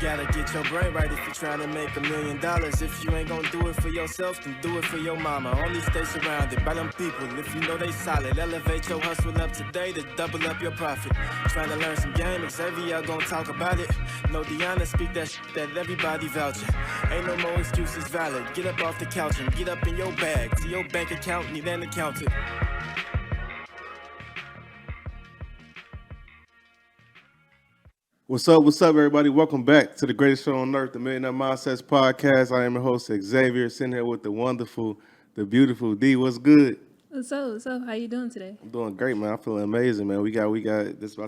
Gotta get your brain right if you're trying to make $1 million. If you ain't gonna do it for yourself, then do it for your mama. Only stay surrounded by them people if you know they solid. Elevate your hustle up today to double up your profit. Trying to learn some game, Xavier gon' talk about it. No Deanna, speak that shit that everybody vouching. Ain't no more excuses valid. Get up off the couch and get up in your bag. To your bank account, need an accountant. What's up, everybody? Welcome back to the greatest show on earth, the Millionaire Mindsets Podcast. I am your host, Xavier, sitting here with the wonderful, the beautiful D. What's good? What's up? How you doing today? I'm doing great, man. I'm feeling amazing, man. We got this is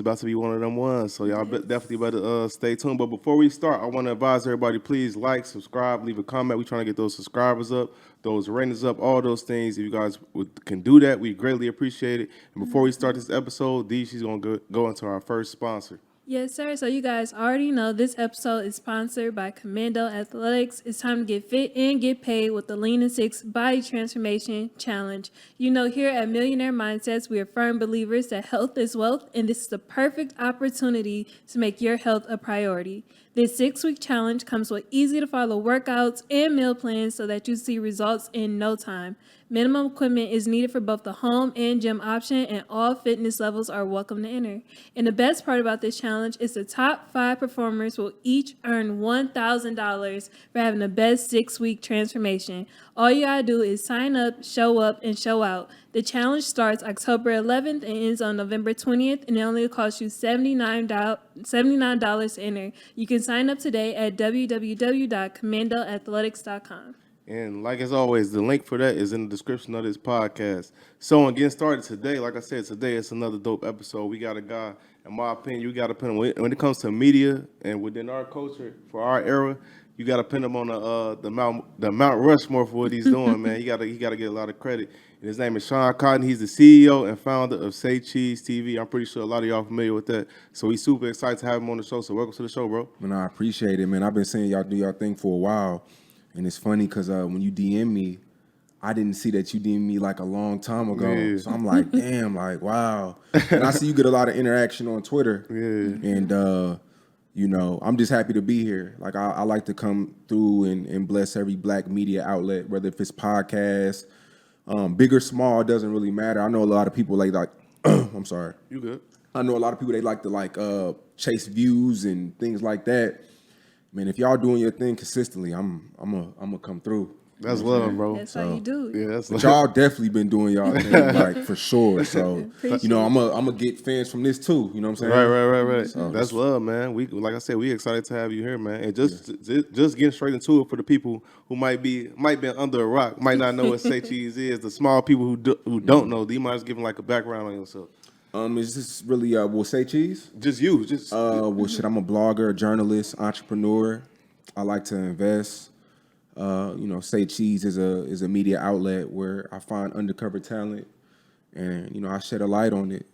about to be one of them ones. So y'all definitely better stay tuned. But before we start, I want to advise everybody, please like, subscribe, leave a comment. We're trying to get those subscribers up, those ratings up, all those things. If you guys can do that, we greatly appreciate it. And before we start this episode, D, she's gonna go into our first sponsor. Yes, sir. So you guys already know this episode is sponsored by Commando Athletics. It's time to get fit and get paid with the Lean and 6 Body Transformation Challenge. You know, here at Millionaire Mindsets, we are firm believers that health is wealth, and this is the perfect opportunity to make your health a priority. This 6-week challenge comes with easy-to-follow workouts and meal plans so that you see results in no time. Minimum equipment is needed for both the home and gym option, and all fitness levels are welcome to enter. And the best part about this challenge is the top 5 performers will each earn $1,000 for having the best 6-week transformation. All you gotta do is sign up, and show out. The challenge starts October 11th and ends on November 20th, and it only costs you $79 to enter. You can sign up today at www.commandoathletics.com. And like as always, the link for that is in the description of this podcast. So, getting started today, like I said, today it's another dope episode. We got a guy, in my opinion, you got to pin him when it comes to media and within our culture for our era. You got to pin him on the Mount Rushmore for what he's doing, man. He got to get a lot of credit. And his name is Shawn Cotton. He's the CEO and founder of SayCheese TV. I'm pretty sure a lot of y'all are familiar with that. So he's super excited to have him on the show. So welcome to the show, bro. Man, I appreciate it, man. I've been seeing y'all do y'all thing for a while. And it's funny because when you DM me, I didn't see that you DM'd me like a long time ago. Yeah. So I'm like, damn, like, wow. And I see you get a lot of interaction on Twitter. Yeah. And, you know, I'm just happy to be here. Like, I like to come through and bless every black media outlet, whether if it's podcasts, big or small, it doesn't really matter. I know a lot of people like I'm sorry. You good. I know a lot of people, they like to chase views and things like that. Man, if y'all doing your thing consistently, I'm gonna come through. That's love, bro. That's how you do it. Yeah, that's but y'all definitely been doing y'all thing, like, for sure. So, you know, I'm gonna get fans from this too. You know what I'm saying? Right. So, that's love, man. We, like I said, we excited to have you here, man. And just getting straight into it for the people who might be under a rock, might not know what SayCheese is. The small people who don't know, do you mind just giving like a background on yourself? Is this really SayCheese? Just you, well, shit. I'm a blogger, a journalist, entrepreneur. I like to invest. You know, SayCheese is a media outlet where I find undercover talent, and you know, I shed a light on it.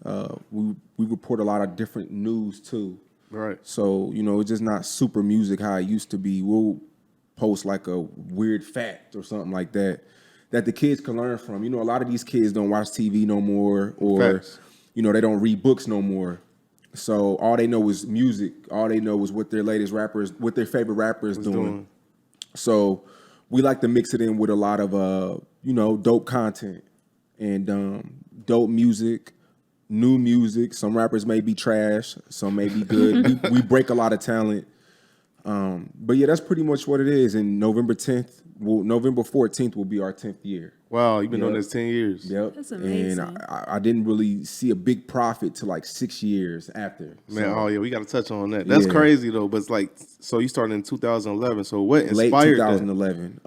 We report a lot of different news too. Right. So you know, it's just not super music how it used to be. We'll post like a weird fact or something like that the kids can learn from. You know, a lot of these kids don't watch TV no more, or Facts. You know, they don't read books no more. So all they know is music. All they know is what their favorite rapper is doing. So we like to mix it in with a lot of, you know, dope content and dope music, new music. Some rappers may be trash. Some may be good. we break a lot of talent. But yeah, that's pretty much what it is. And November 14th will be our 10th year. Wow, you've been doing this 10 years. Yep. That's amazing. And I didn't really see a big profit till like 6 years after. Man, so, we got to touch on that. That's crazy though. But it's like, so you started in 2011. So what inspired late 2011.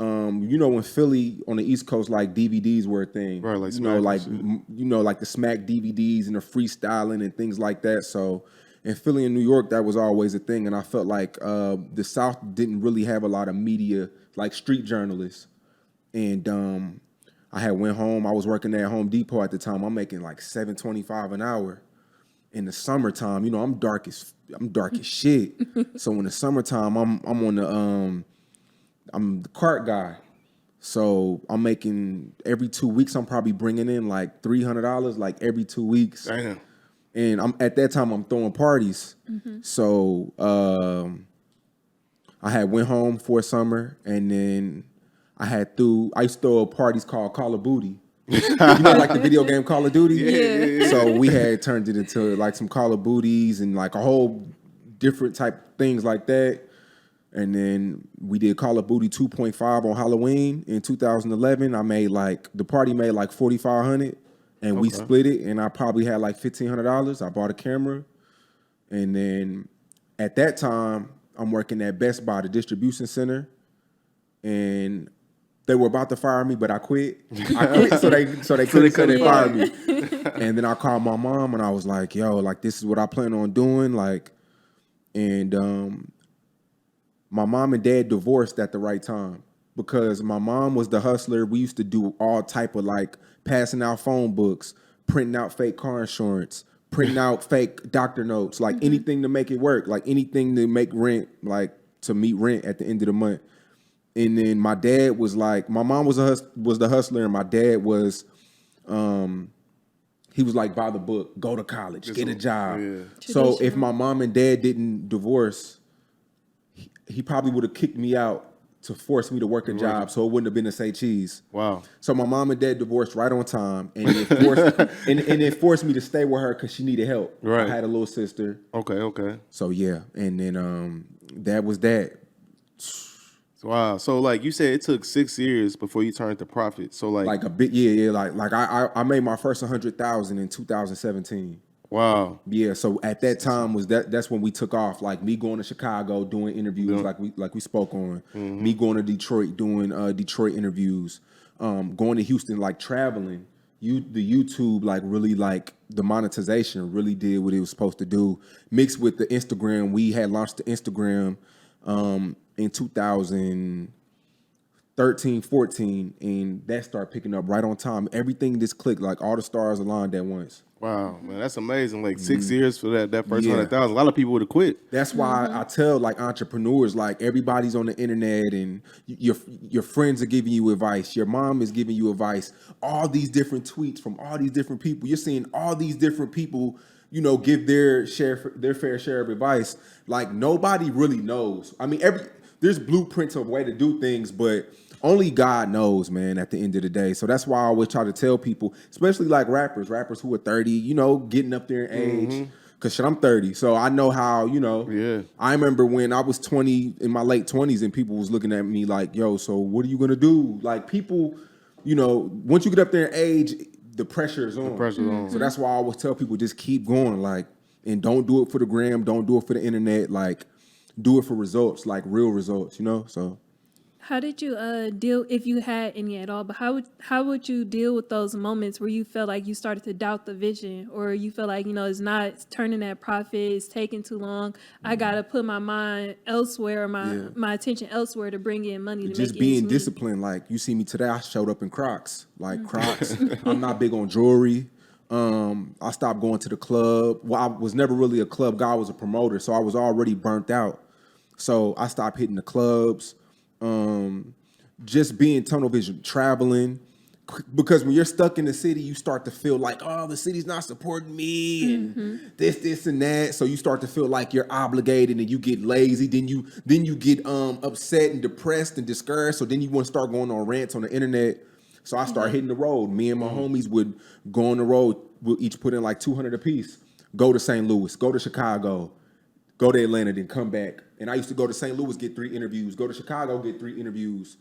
You know, when Philly on the East Coast, like DVDs were a thing. Right, like like the Smack DVDs and the freestyling and things like that. So in Philly and New York, that was always a thing. And I felt like the South didn't really have a lot of media, like street journalists. And I had went home. I was working at Home Depot at the time. I'm making like $7.25 an hour. In the summertime, you know, I'm dark as shit. So in the summertime, I'm the cart guy. So I'm making every 2 weeks. I'm probably bringing in like $300 like every 2 weeks. Damn. And at that time I'm throwing parties. Mm-hmm. So I had went home for a summer, and then I used to throw parties called Call of Booty. You know, like the video game Call of Duty? Yeah. So we had turned it into like some Call of Booties and like a whole different type things like that. And then we did Call of Booty 2.5 on Halloween in 2011. The party made like $4,500, and we split it, and I probably had like $1,500. I bought a camera, and then at that time, I'm working at Best Buy, the distribution center, and they were about to fire me, but I quit. So they couldn't fire me. And then I called my mom, and I was like, "Yo, like this is what I plan on doing." My mom and dad divorced at the right time because my mom was the hustler. We used to do all type of like passing out phone books, printing out fake car insurance, printing out fake doctor notes, like anything to make it work, like anything to make rent, like to meet rent at the end of the month. And then my dad was like, my mom was the hustler, and my dad was, he was like, by the book, go to college, get a job. Yeah. So if my mom and dad didn't divorce, he probably would have kicked me out to force me to work a job, so it wouldn't have been a SayCheese. Wow. So my mom and dad divorced right on time, and it forced me to stay with her because she needed help. Right. I had a little sister. Okay. So yeah, and then that was that. Wow. So like you said, it took 6 years before you turned to profit. So like a bit, yeah. Like I made my first 100,000 in 2017. Wow. Yeah. So at that time that's when we took off. Like me going to Chicago doing interviews, like we spoke on. Me going to Detroit doing Detroit interviews. Going to Houston, like traveling. The YouTube, like really, like the monetization really did what it was supposed to do. Mixed with the Instagram, we had launched the Instagram in 2013, 14, and that started picking up right on time. Everything just clicked, like all the stars aligned at once. Wow, man, that's amazing. Like 6 years for that first 100,000. A lot of people would have quit. That's why I tell like entrepreneurs, like everybody's on the internet, and your friends are giving you advice. Your mom is giving you advice. All these different tweets from all these different people. You're seeing all these different people, give their fair share of advice. Like nobody really knows. I mean, there's blueprints of way to do things, but only God knows, man, at the end of the day. So that's why I always try to tell people, especially like rappers who are 30, getting up there in age. Because I'm 30, so I know how, Yeah. I remember when I was 20, in my late 20s, and people was looking at me like, yo, so what are you going to do? Like people, once you get up there in age, the pressure is on. So that's why I always tell people, just keep going, like, and don't do it for the gram, don't do it for the internet, like, do it for results, like real results, so. How did you deal, if you had any at all, but how would you deal with those moments where you felt like you started to doubt the vision, or you feel like, it's not turning that profit, it's taking too long, I got to put my mind elsewhere, my attention elsewhere to bring in money to make it just being disciplined. Like you see me today, I showed up in Crocs, Crocs. I'm not big on jewelry. I stopped going to the club. Well, I was never really a club guy, I was a promoter, so I was already burnt out. So I stopped hitting the clubs. Just being tunnel vision, traveling, because when you're stuck in the city, you start to feel like, oh, the city's not supporting me, and this and that. So you start to feel like you're obligated, and you get lazy. Then you get upset and depressed and discouraged. So then you want to start going on rants on the internet. So I started hitting the road. Me and my homies would go on the road. We'll each put in like $200 a piece. Go to St. Louis. Go to Chicago. Go to Atlanta, then come back. And I used to go to St. Louis, get 3 interviews. Go to Chicago, get 3 interviews.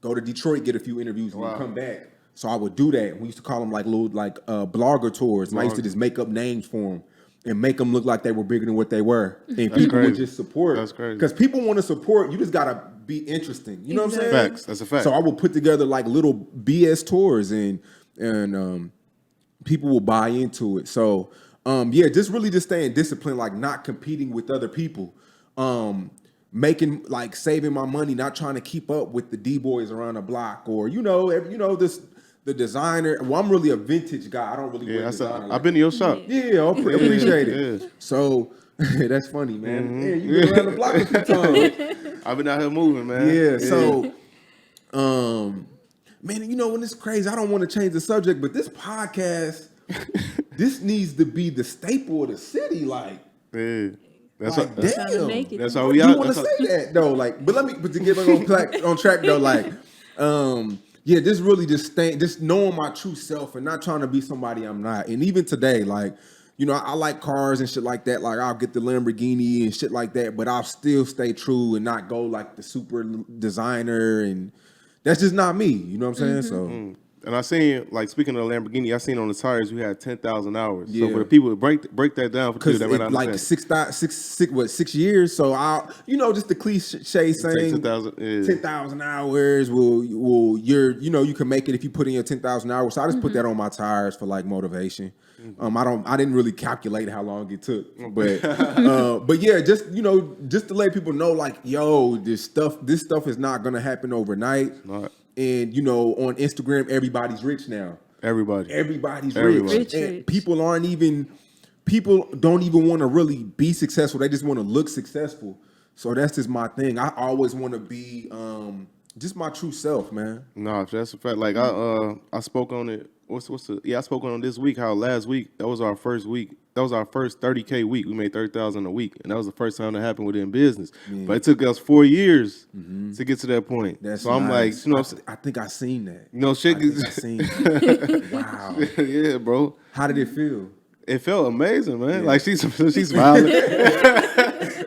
Go to Detroit, get a few interviews, and then come back. So I would do that. We used to call them like little blogger tours. And I used to just make up names for them and make them look like they were bigger than what they were. And people would just support. That's crazy. Because people want to support. You just got to be interesting. You know what I'm saying? Facts. That's a fact. So I would put together like little BS tours, and people will buy into it. So just really just staying disciplined, like not competing with other people. Making like saving my money, not trying to keep up with the D-boys around the block, or the designer. Well, I'm really a vintage guy. I don't really wear designer. I've been to your shop. Yeah, I appreciate it. Yeah. So that's funny, man. Yeah, you been around the block a few times. I've been out here moving, man. Yeah. So, man, when it's crazy, I don't want to change the subject, but this podcast, this needs to be the staple of the city, like. Yeah. That's like, what- Trying to make it. That's though. how we you are. want to say that though, like, but to get back on track though, like, yeah, this really just knowing my true self and not trying to be somebody I'm not. And even today, like, you know, I like cars and shit like that. Like, I'll get the Lamborghini and shit like that, but I'll still stay true and not go like the super designer, and that's just not me. You know what I'm saying? So. And I seen, like, speaking of the Lamborghini, I seen on the tires you had 10,000 hours. So Yeah. for the people, break that down for Because people that may not like understand. 6 years. So just the cliche saying 10,000, yeah. 10,000 hours will you can make it if you put in your 10,000 hours. So I just put that on my tires for like motivation. I didn't really calculate how long it took, but yeah, just to let people know, like, yo, this stuff is not gonna happen overnight. Not. And on Instagram, everybody's rich now. Everybody's rich. And people don't even want to really be successful. They just want to look successful. So that's just my thing. I always want to be just my true self, man. No, that's a fact. Like I spoke on it. I spoke on this week. How last week that was our first week. That was our first 30K week. We made 30,000 a week, and that was the first time that happened within business. Yeah. But it took us 4 years to get to that point. That's so I'm nice. like, I think I seen that. Shit. I seen that. Wow. Yeah, bro. How did it feel? It felt amazing, man. Yeah. Like she's smiling.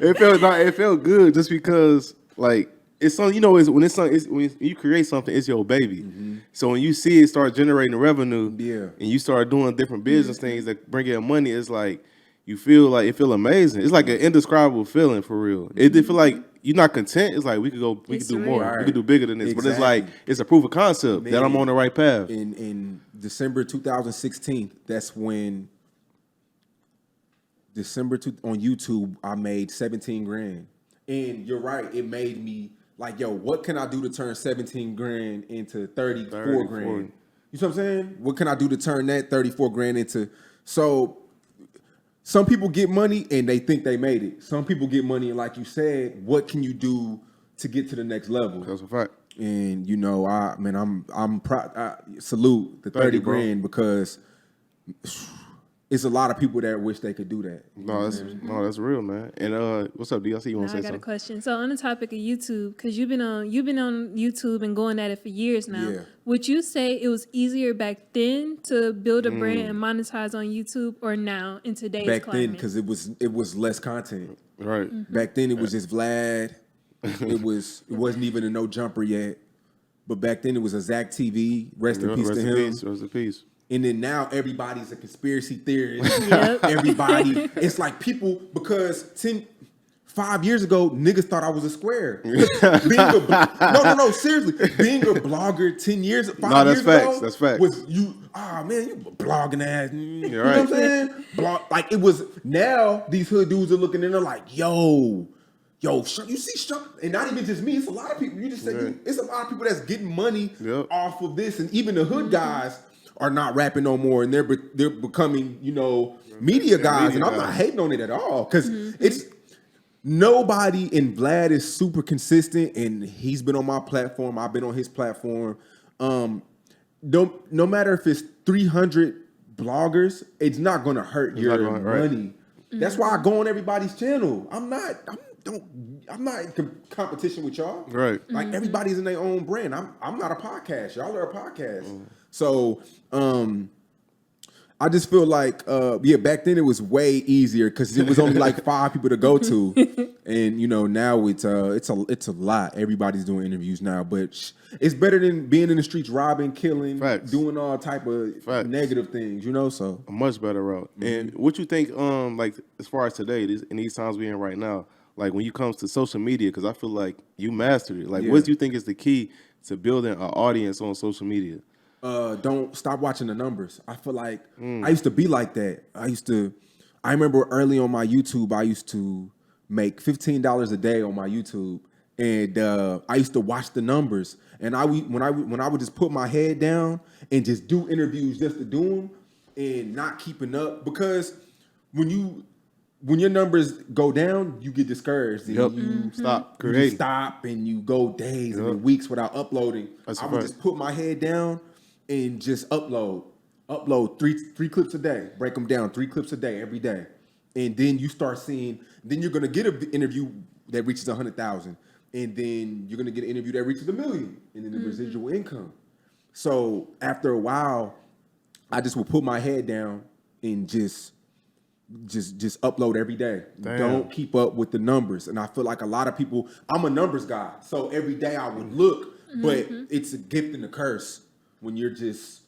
It felt good just because, like, it's something, when you create something, it's your baby. So when you see it start generating revenue, and you start doing different business things that bring in money, it's like you feel amazing. It's like an indescribable feeling for real. It feel like you're not content. It's like we could do more. Right. We could do bigger than this. Exactly. But it's like it's a proof of concept that I'm on the right path. In December 2016, that's when on YouTube I made 17 grand. And you're right, it made me like, yo, what can I do to turn 17 grand into 34 grand? You know what I'm saying? What can I do to turn that 34 grand into? So some people get money and they think they made it. Some people get money and, like you said, what can you do to get to the next level? That's a fact. And I'm proud. I salute the 30 grand because it's a lot of people that wish they could do that. No, that's real, man. And what's up, D? I see you want to say something. I got a question. So on the topic of YouTube, because you've been on YouTube and going at it for years now. Yeah. Would you say it was easier back then to build a brand and monetize on YouTube, or now in today's climate? Back then, because it was less content. Right. Back then, it was just Vlad. It wasn't even a No Jumper yet. But back then, it was a Zach TV. Rest in peace to him. Rest in peace. And then now everybody's a conspiracy theorist. Yep. Everybody, it's like people, because 5 years ago, niggas thought I was a square. No, seriously. Being a blogger 5 years ago. That's facts. Was you blogging ass. You know right. what I'm saying? Like, it was, now these hood dudes are looking and they're like, yo, you see Shawn, and not even just me, it's a lot of people. You just said it's a lot of people that's getting money off of this, and even the hood guys are not rapping no more, and they're becoming, media guys, and I'm not hating on it at all, because it's nobody. And Vlad is super consistent, and he's been on my platform. I've been on his platform. No matter if it's 300 bloggers, it's not gonna hurt your money. Right. That's why I go on everybody's channel. I'm not in competition with y'all. Right. Like, everybody's in their own brand. I'm not a podcast. Y'all are a podcast. So I just feel like back then it was way easier because it was only like 5 people to go to, and now it's a lot. Everybody's doing interviews now, but it's better than being in the streets robbing, killing, doing all type of negative things. So a much better route. And what you think, like, as far as today, in these times we're in right now, like when you comes to social media, because I feel like you mastered it. Like, what do you think is the key to building an audience on social media? Don't stop watching the numbers. I feel like I used to be like that. I remember early on my YouTube, I used to make $15 a day on my YouTube, and I used to watch the numbers. And when I would just put my head down and just do interviews just to do them and not keeping up, because when your numbers go down, you get discouraged. And you stop creating. You stop and you go days and weeks without uploading. I would just put my head down and just upload 3 clips a day, break them down, 3 clips a day every day. And then you start seeing, then you're gonna get an interview that reaches 100,000, and then you're gonna get an interview that reaches 1 million, and then the residual income. So after a while, I just would put my head down and just upload every day. Damn. Don't keep up with the numbers. And I feel like a lot of people, I'm a numbers guy, so every day I would look, but it's a gift and a curse when you're just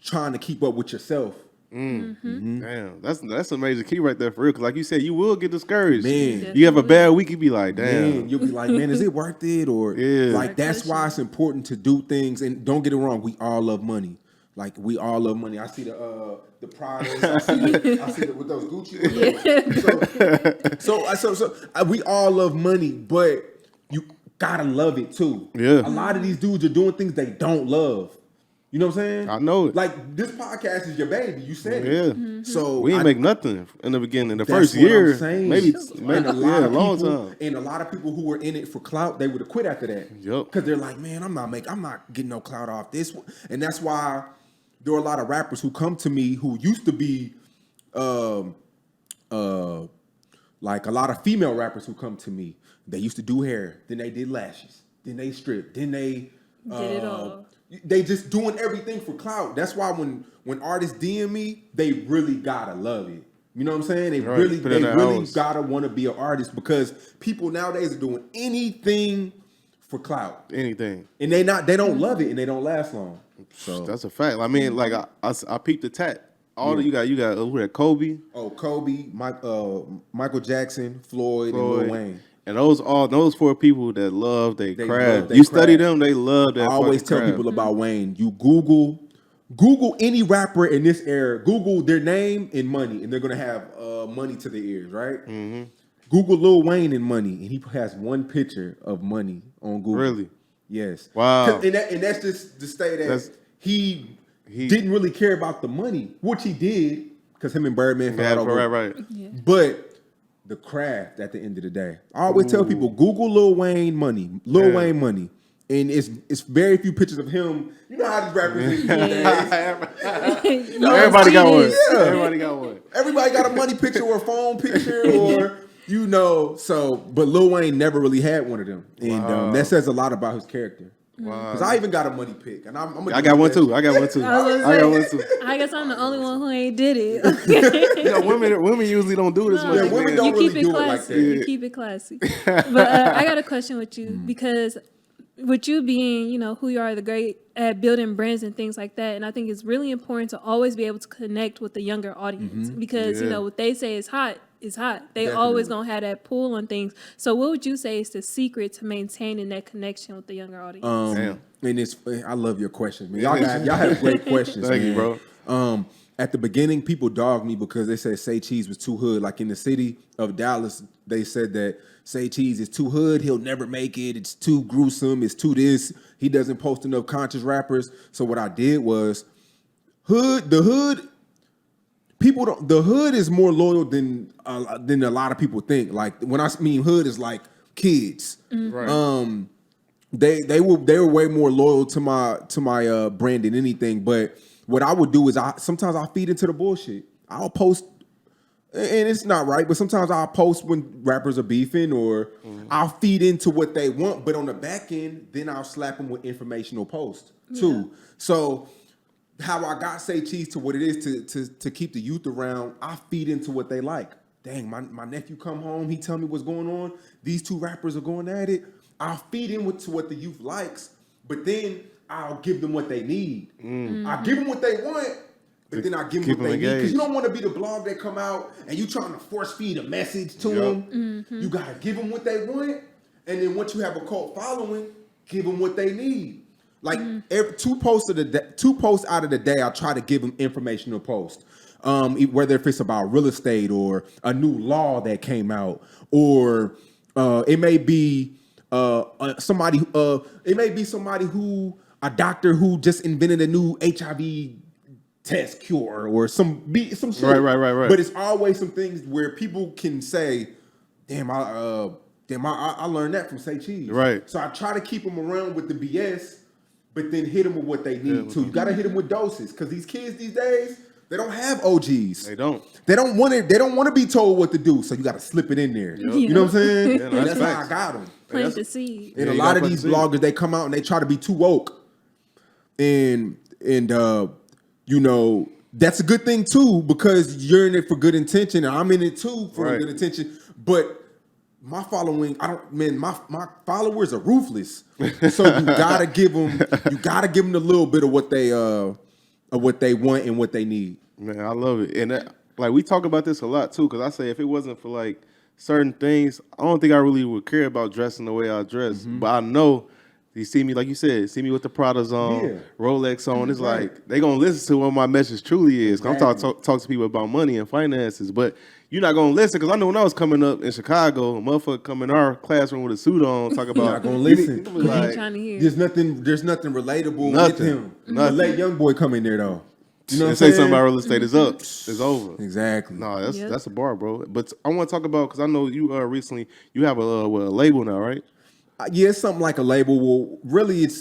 trying to keep up with yourself. Damn, that's a major key right there for real. Cause like you said, you will get discouraged. Man. You have a bad week, you be like, damn. Man, you'll be like, man, is it worth it? Or like that's why it's important to do things. And don't get it wrong, we all love money. Like we all love money. I see the Pradas. I see with those Gucci. So we all love money, but you gotta love it too. Yeah. A lot of these dudes are doing things they don't love. You know what I'm saying? I know it. Like this podcast is your baby. You said it. Yeah. So we didn't make nothing in the beginning. The that's first what year, I'm saying. maybe And a lot of long people, time. and a lot of people who were in it for clout, they would have quit after that. Yep. Because they're like, man, I'm not getting no clout off this one. And that's why there are a lot of rappers who come to me who used to be, like a lot of female rappers who come to me. They used to do hair, then they did lashes, then they stripped, then they Did it all. They just doing everything for clout. That's why when artists DM me, they really gotta love it. You know what I'm saying? They really gotta want to be an artist because people nowadays are doing anything for clout. Anything. And they don't love it and they don't last long. So That's a fact. I mean, like I peeped the tat. All the, you got who had Kobe. Oh, Kobe, Michael Jackson, Floyd, and Lil Wayne. And those four people that love they craft. love You they study craft. them, they love that. I always tell craft. people about Wayne. You Google any rapper in this era. Google their name and money, and they're gonna have money to their ears, right? Mm-hmm. Google Lil Wayne and money, and he has one picture of money on Google. Really? Yes. Wow. And that's just to say that he didn't really care about the money, which he did, because him and Birdman fell over. Right. Yeah. But the craft at the end of the day. I always tell people, Google Lil Wayne money. Lil Wayne money. And it's very few pictures of him. You know how these rappers is these days. Everybody got one. Yeah. Everybody got one. Everybody got a money picture or a phone picture or, but Lil Wayne never really had one of them. And that says a lot about his character. Wow. Because I even got a money pic. And I got one too. I got one too. I guess I'm the only one who ain't did it. Women usually don't do this. No, women you don't keep really it do it classy. like that. You keep it classy. But I got a question with you because with you being, who you are, the great at building brands and things like that, and I think it's really important to always be able to connect with the younger audience because what they say is hot is hot. They always gonna have that pull on things. So what would you say is the secret to maintaining that connection with the younger audience? And I love your questions, man. Y'all have great questions. Thank man. you, bro. At the beginning, people dogged me because they said SayCheese was too hood. Like in the city of Dallas, they said that SayCheese is too hood. He'll never make it. It's too gruesome. It's too this. He doesn't post enough conscious rappers. So what I did was, the hood is more loyal than a lot of people think. Like when I mean hood is like kids. Right. They were way more loyal to my brand than anything. But what I would do is sometimes I'll feed into the bullshit. I'll post, and it's not right, but sometimes I'll post when rappers are beefing, or I'll feed into what they want. But on the back end, then I'll slap them with informational posts too. So how I got SayCheese to what it is to keep the youth around, I feed into what they like. Dang, my nephew come home, he tell me what's going on. These two rappers are going at it. I'll feed into what the youth likes, but then I'll give them what they need. I give them what they want, but then I give them what they need. Because you don't want to be the blog that come out and you trying to force feed a message to them. You got to give them what they want, and then once you have a cult following, give them what they need. Like every two posts out of the day, I try to give them informational posts. Whether if it's about real estate or a new law that came out, or it may be somebody who a doctor who just invented a new HIV test cure or some shit. Right. But it's always some things where people can say, "Damn, I learned that from SayCheese." Right. So I try to keep them around with the BS, but then hit them with what they need too. You got to hit them with doses because these kids these days, They don't have OGs. They don't. They don't want it. They don't want to be told what to do. So you got to slip it in there. Yep. You know what I'm saying? Yeah, And that's how I facts. got them. Plant the seed. And Yeah, a you lot gotta of plant these the seed. bloggers, they come out and they try to be too woke. And you know, that's a good thing too, because you're in it for good intention, and I'm in it too for Right. good intention. But my following, my followers are ruthless. So you gotta give them a little bit of what they want and what they need. Man, I love it. And like we talk about this a lot too, because I say if it wasn't for like certain things, I don't think I really would care about dressing the way I dress. But I know you see me, like you said, see me with the Pradas on, Yeah. Rolex on. It's Right. like they gonna listen to what my message truly is. 'Cause I'm Exactly. talk to people about money and finances, but you're not gonna listen because I know when I was coming up in Chicago, a motherfucker come in our classroom with a suit on, talk about not gonna listen. You be What are you like, trying to hear? There's nothing relatable Nothing. with him. Nothing. Let young boy come in there though. You know what and I'm say saying? something about real estate is up, it's over. Exactly. No, that's Yep. that's a bar, bro. But I want to talk about because I know you recently you have a label now, right? Yeah, it's something like a label. Well, really, it's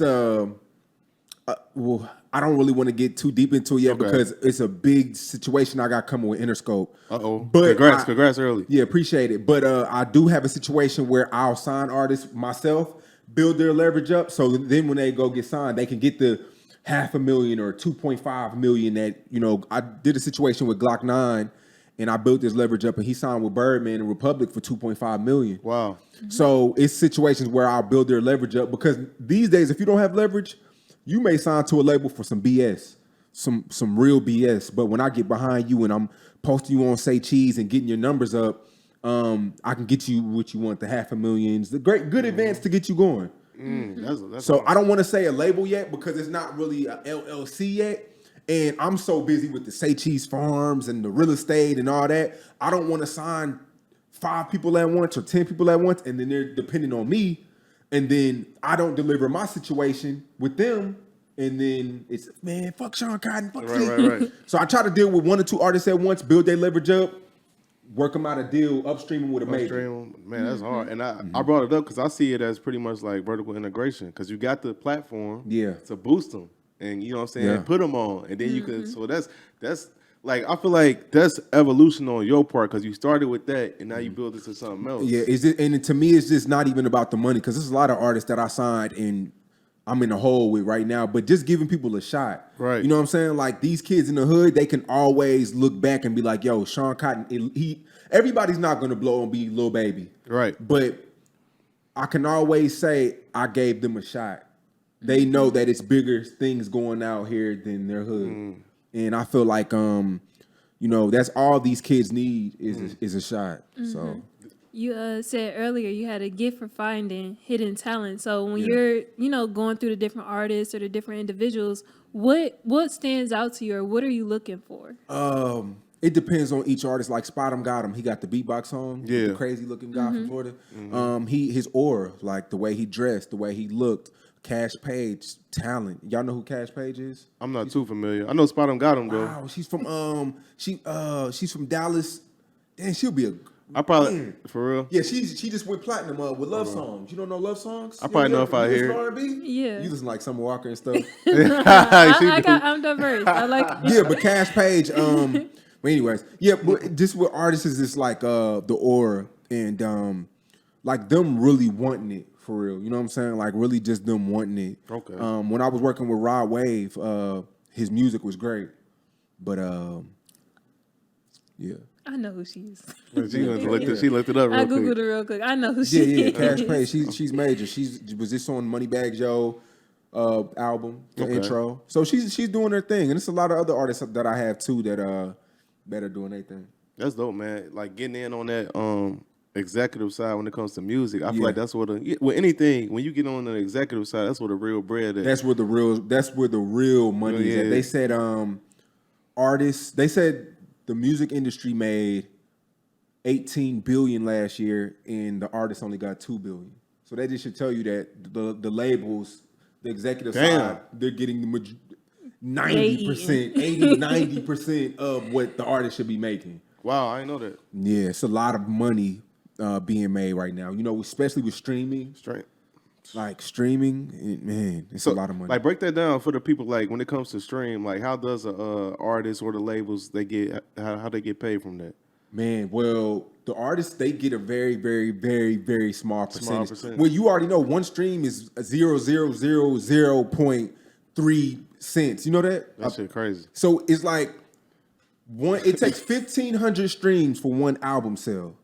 well, I don't really want to get too deep into it yet Okay. because it's a big situation I got coming with Interscope. But congrats early. Yeah, appreciate it. But I do have a situation where I'll sign artists myself, build their leverage up, so then when they go get signed, they can get the $500,000 or 2.5 million. That I did a situation with Glock 9, and I built this leverage up, and he signed with Birdman and Republic for 2.5 million. Wow. So it's situations where I'll build their leverage up because these days, if you don't have leverage, you may sign to a label for some BS, some real BS. But when I get behind you and I'm posting you on SayCheese and getting your numbers up, I can get you what you want, the $500,000, the good advance to get you going. That's So I don't want to say a label yet because it's not really a LLC yet. And I'm so busy with the SayCheese farms and the real estate and all that. I don't want to sign 5 people at once or 10 people at once, and then they're depending on me, and then I don't deliver my situation with them, and then it's, man, fuck Shawn Cotton, fuck Zeke. right. So I try to deal with 1 or 2 artists at once, build their leverage up, work them out a deal, upstream them with a major. Man, that's hard. And I brought it up because I see it as pretty much like vertical integration because you got the platform to boost them. And you know what I'm saying? Yeah. Put them on. And then you can, so that's like, I feel like that's evolution on your part because you started with that and now you build it to something else. Yeah, and to me, it's just not even about the money because there's a lot of artists that I signed and I'm in a hole with right now, but just giving people a shot. Right. You know what I'm saying? Like these kids in the hood, they can always look back and be like, yo, Shawn Cotton, everybody's not going to blow and be Lil Baby. Right. But I can always say I gave them a shot. They know that it's bigger things going out here than their hood. And I feel like, that's all these kids need is a shot. So You said earlier you had a gift for finding hidden talent. So when you're, going through the different artists or the different individuals, what stands out to you or what are you looking for? it depends on each artist. Like Spotemgotem, he got the beatbox on. Yeah. The crazy looking guy from Florida. His aura, like the way he dressed, the way he looked. Kash Paige, talent. Y'all know who Kash Paige is? I'm not too familiar. I know Spotemgotem though. Wow, she's from she's from Dallas. Damn, she'll be a I probably man. for real. Yeah, she just went platinum with love songs. You don't know love songs? I probably know if I hear it. R&B? Yeah. You listen like Summer Walker and stuff. I'm diverse. I like Yeah, but Kash Paige. But anyways, yeah, but just with artists is just like the aura and like them really wanting it for real. You know what I'm saying? Like really just them wanting it. Okay. When I was working with Rod Wave, his music was great, but yeah. I know who she is. She looked it up real I quick. googled her real quick. I know who she Yeah, is. Kash Paige. She's major. Was this on Moneybagg Yo album, the Okay. intro. So she's doing her thing, and it's a lot of other artists that I have too that are doing their thing. That's dope, man. Like getting in on that executive side when it comes to music. I feel like that's what with anything, when you get on the executive side, that's where the real bread is. That's where the real money is at. They said artists. They said the music industry made $18 billion last year, and the artists only got $2 billion. So that just should tell you that the labels, the executive side, they're getting the 90%, 80-90% of what the artist should be making. Wow, I didn't know that. Yeah, it's a lot of money being made right now. You know, especially with streaming. Straight. Like streaming, man, it's a lot of money. Like break that down for the people. Like when it comes to stream, like how does a artist or the labels they get how they get paid from that? Man, well, the artists they get a very, very, very, very small percentage. Well, you already know one stream is 0.3 cents. You know that? That shit crazy. So it's like it takes 1,500 streams for one album sale.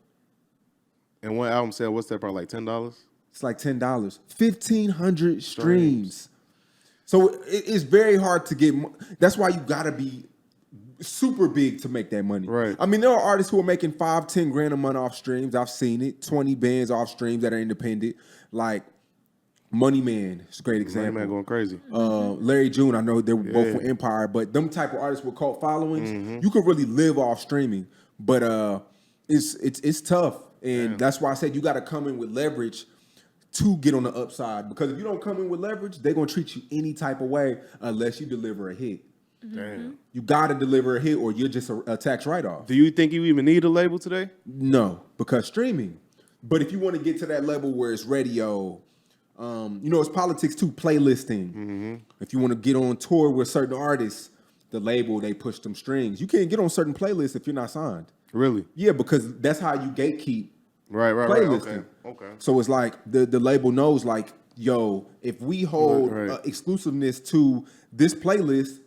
And one album sale, what's that? Probably like $10. It's like $10. 1,500 streams. So it's very hard to get. That's why you gotta be super big to make that money. Right. I mean, there are artists who are making 5-10 grand a month off streams. I've seen it. 20 bands off streams that are independent. Like Money Man is a great example. Money Man going crazy. Larry June, I know they're both from Empire, but them type of artists with cult followings, you can really live off streaming. But it's tough, and that's why I said you got to come in with leverage to get on the upside. Because if you don't come in with leverage, they're gonna treat you any type of way unless you deliver a hit. Damn. You got to deliver a hit, or you're just a tax write-off. Do you think you even need a label today? No, because streaming. But if you want to get to that level where it's radio, it's politics too, playlisting. If you want to get on tour with certain artists, the label, they push them strings. You can't get on certain playlists if you're not signed. Really? Yeah, because that's how you gatekeep Right. playlisting. Okay. So it's like the label knows, like, yo, if we hold exclusiveness to this playlist,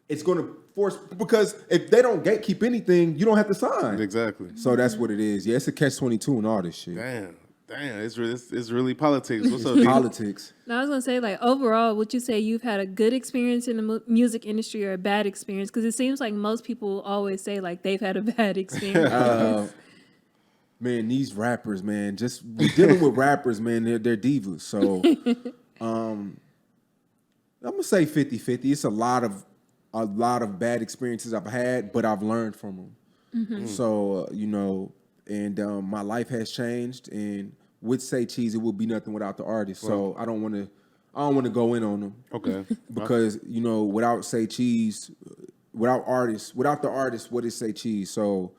it's going to force, because if they don't gatekeep anything, you don't have to sign. Exactly. So that's what it is. Yeah, it's a catch-22 and all this shit. Damn, it's really politics. What's up, Politics. Now, I was gonna say, like, overall, would you say you've had a good experience in the music industry or a bad experience? Because it seems like most people always say like they've had a bad experience. Man, these rappers, man, just dealing with rappers, man, they're divas. So I'm gonna say 50-50. It's a lot of bad experiences I've had, but I've learned from them. So and my life has changed, and with SayCheese, it would be nothing without the artist. So I don't want to go in on them. Okay. Because without SayCheese, without the artist, what is SayCheese? So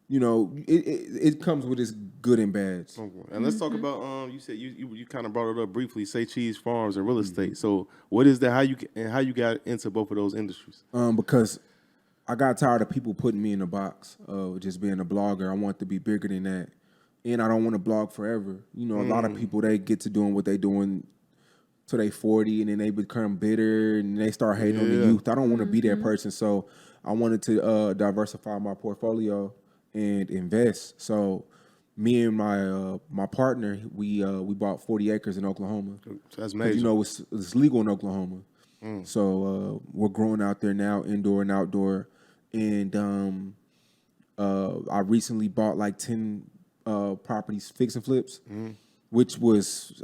it comes with its good and bads. Okay. And let's talk about you said you kind of brought it up briefly, SayCheese Farms and real estate. So what is that? How you got into both of those industries? Because I got tired of people putting me in a box of just being a blogger. I want to be bigger than that, and I don't want to blog forever. A lot of people, they get to doing what they doing till they 40, and then they become bitter and they start hating on the youth. I don't want to be that person. So I wanted to diversify my portfolio and invest. So me and my partner, we bought 40 acres in Oklahoma. That's major. It's legal in Oklahoma. So we're growing out there now, indoor and outdoor. And I recently bought like 10 properties, fix and flips, which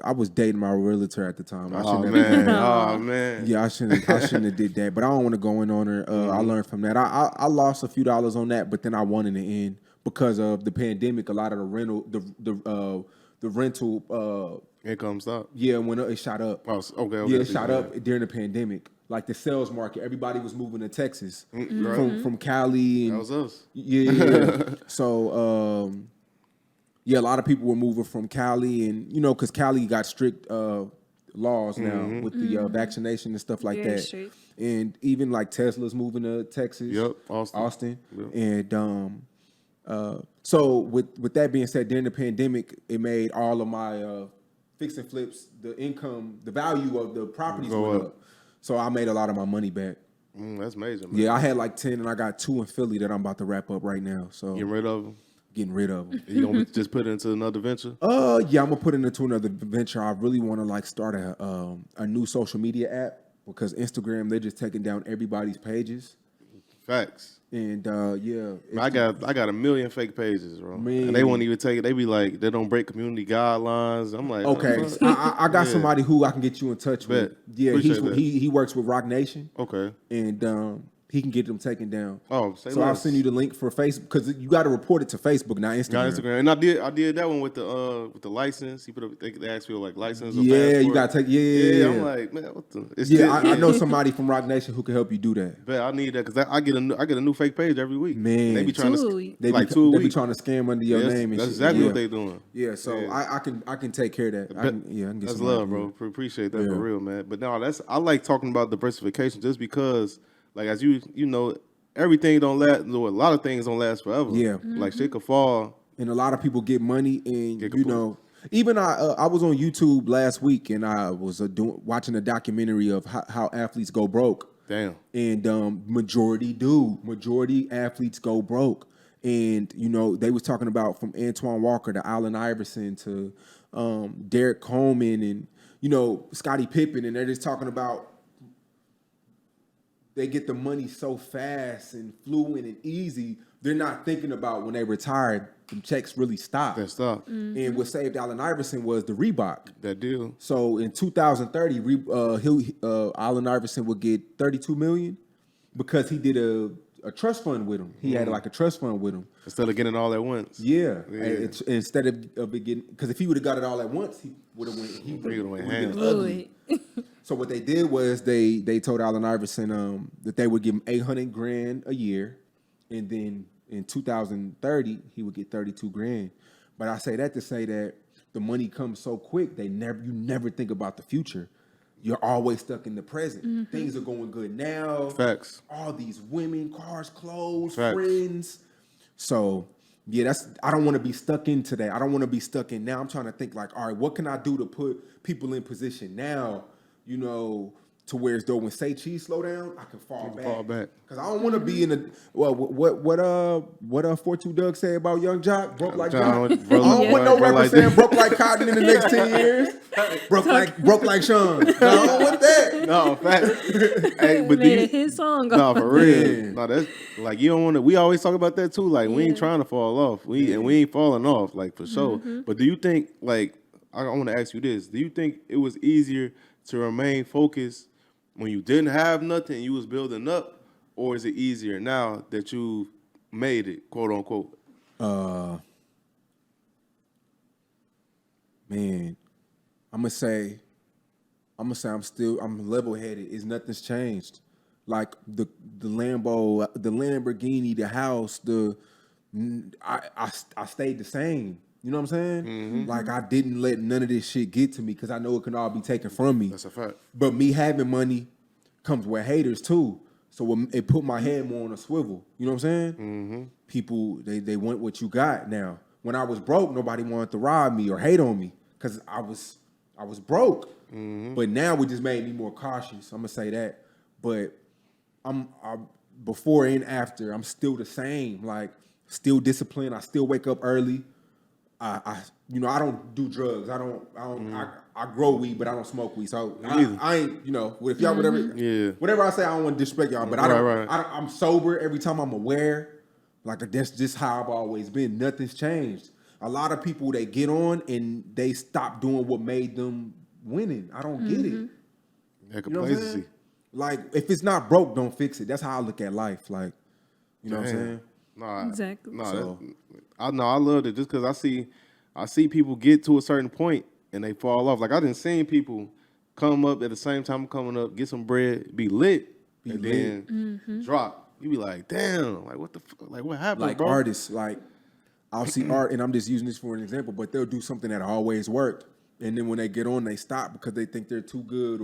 I was dating my realtor at the time. Oh man. Yeah, I shouldn't have did that, but I don't want to go in on her. I learned from that. I lost a few dollars on that, but then I won in the end because of the pandemic. A lot of the rental income stopped. Yeah, when it shot up. Oh, okay. Yeah, it shot up during the pandemic. Like the sales market, everybody was moving to Texas from Cali. And, that was us. Yeah. So a lot of people were moving from Cali, and because Cali got strict laws now with the vaccination and stuff like Very that. strict. And even like Tesla's moving to Texas. Yep, Austin. Yep. And so with that being said, during the pandemic, it made all of my fix and flips, the value of the properties went up. So I made a lot of my money back. That's amazing, man. Yeah, I had like 10, and I got 2 in Philly that I'm about to wrap up right now. So Getting rid of them? Getting rid of them. You gonna just put it into another venture? Yeah, I'm gonna put it into another venture. I really want to like start a new social media app, because Instagram, they're just taking down everybody's pages. Facts. And I got a million fake pages, bro. Man. And they won't even take it. They be like, they don't break community guidelines. I'm like, okay, I got somebody who I can get you in touch with. Yeah, Appreciate that. he works with Rock Nation. Okay. And he can get them taken down. Oh, so I'll send you the link for Facebook because you got to report it to Facebook, not Instagram. Not Instagram, and I did that one with the license. He put up, they asked for like license. Or yeah, passport. you got to take. Yeah, I'm like, man, what the? I know somebody from Rock Nation who can help you do that. But I need that because I get a new fake page every week. Man, they be trying they be trying to scam under your name. And that's shit. exactly what they doing. Yeah, so I can take care of that. I can get that's love, bro. Appreciate that for real, man. But no, I like talking about diversification just because, like, as you know, everything don't last. A lot of things don't last forever. Yeah, like shit could fall, and a lot of people get money, and you know. Even I was on YouTube last week, and I was watching a documentary of how athletes go broke. Damn. And majority athletes go broke. And, you know, they was talking about from Antoine Walker to Allen Iverson to Derek Coleman and, you know, Scottie Pippen. And they're just talking about they get the money so fast and fluent and easy. They're not thinking about when they retired, the checks really stopped. That stopped. Mm-hmm. And what saved Allen Iverson was the Reebok. That deal. So in 2030, Allen Iverson would get $32 million because he did a trust fund with him. He had like a trust fund with him. Instead of getting it all at once. Yeah. Instead of it getting, because if he would have got it all at once, he would have went. He would have went ugly. So what they did was they told Allen Iverson that they would give him $800,000 a year, and then in 2030 he would get $32,000. But I say that to say that the money comes so quick, you never think about the future. You're always stuck in the present. Mm-hmm. Things are going good now. Facts. All these women, cars, clothes, Facts. Friends. So yeah, I don't want to be stuck in today. I don't want to be stuck in now. I'm trying to think like, all right, what can I do to put people in position now, you know, to where it's though when SayCheese slow down, I can fall back. Because I don't want to be in a what 42 Doug say about Young Jock, broke like Jock. I don't want no rapper saying broke like Cotton in the next 10 years. Broke like Shawn. I don't want that. No, fact. Hey, but made his song. No, for real. No, that's like you don't want to. We always talk about that too. Like we ain't trying to fall off. We ain't falling off. Like for sure. But do you think like I want to ask you this? Do you think it was easier to remain focused when you didn't have nothing and you was building up, or is it easier now that you made it, quote unquote? Man, I'm gonna say I'm level-headed. Nothing's changed. Like the Lambo, the Lamborghini, the house, I stayed the same. You know what I'm saying? Mm-hmm. Like I didn't let none of this shit get to me because I know it can all be taken from me. That's a fact. But me having money comes with haters too. So it put my head more on a swivel. You know what I'm saying? Mm-hmm. People, they want what you got now. When I was broke, nobody wanted to rob me or hate on me because I was broke. Mm-hmm. But now it just made me more cautious. I'm gonna say that. But I'm before and after, I'm still the same. Like still disciplined. I still wake up early. I don't do drugs. I grow weed, but I don't smoke weed. So I ain't, if y'all whatever I say, I don't want to disrespect y'all, but I'm sober every time I'm aware. Like that's just how I've always been. Nothing's changed. A lot of people, they get on and they stop doing what made them winning. I don't get it. That complacency. Like if it's not broke, don't fix it. That's how I look at life. Like, you know what I'm saying? Nah, exactly. Nah, so. I love it just because I see people get to a certain point and they fall off. Like I done seen people come up at the same time coming up, get some bread, be lit, then drop. You be like, damn, like what the fuck? Like what happened, like bro? Artists, like I'll see art, and I'm just using this for an example, but they'll do something that always worked, and then when they get on, they stop because they think they're too good,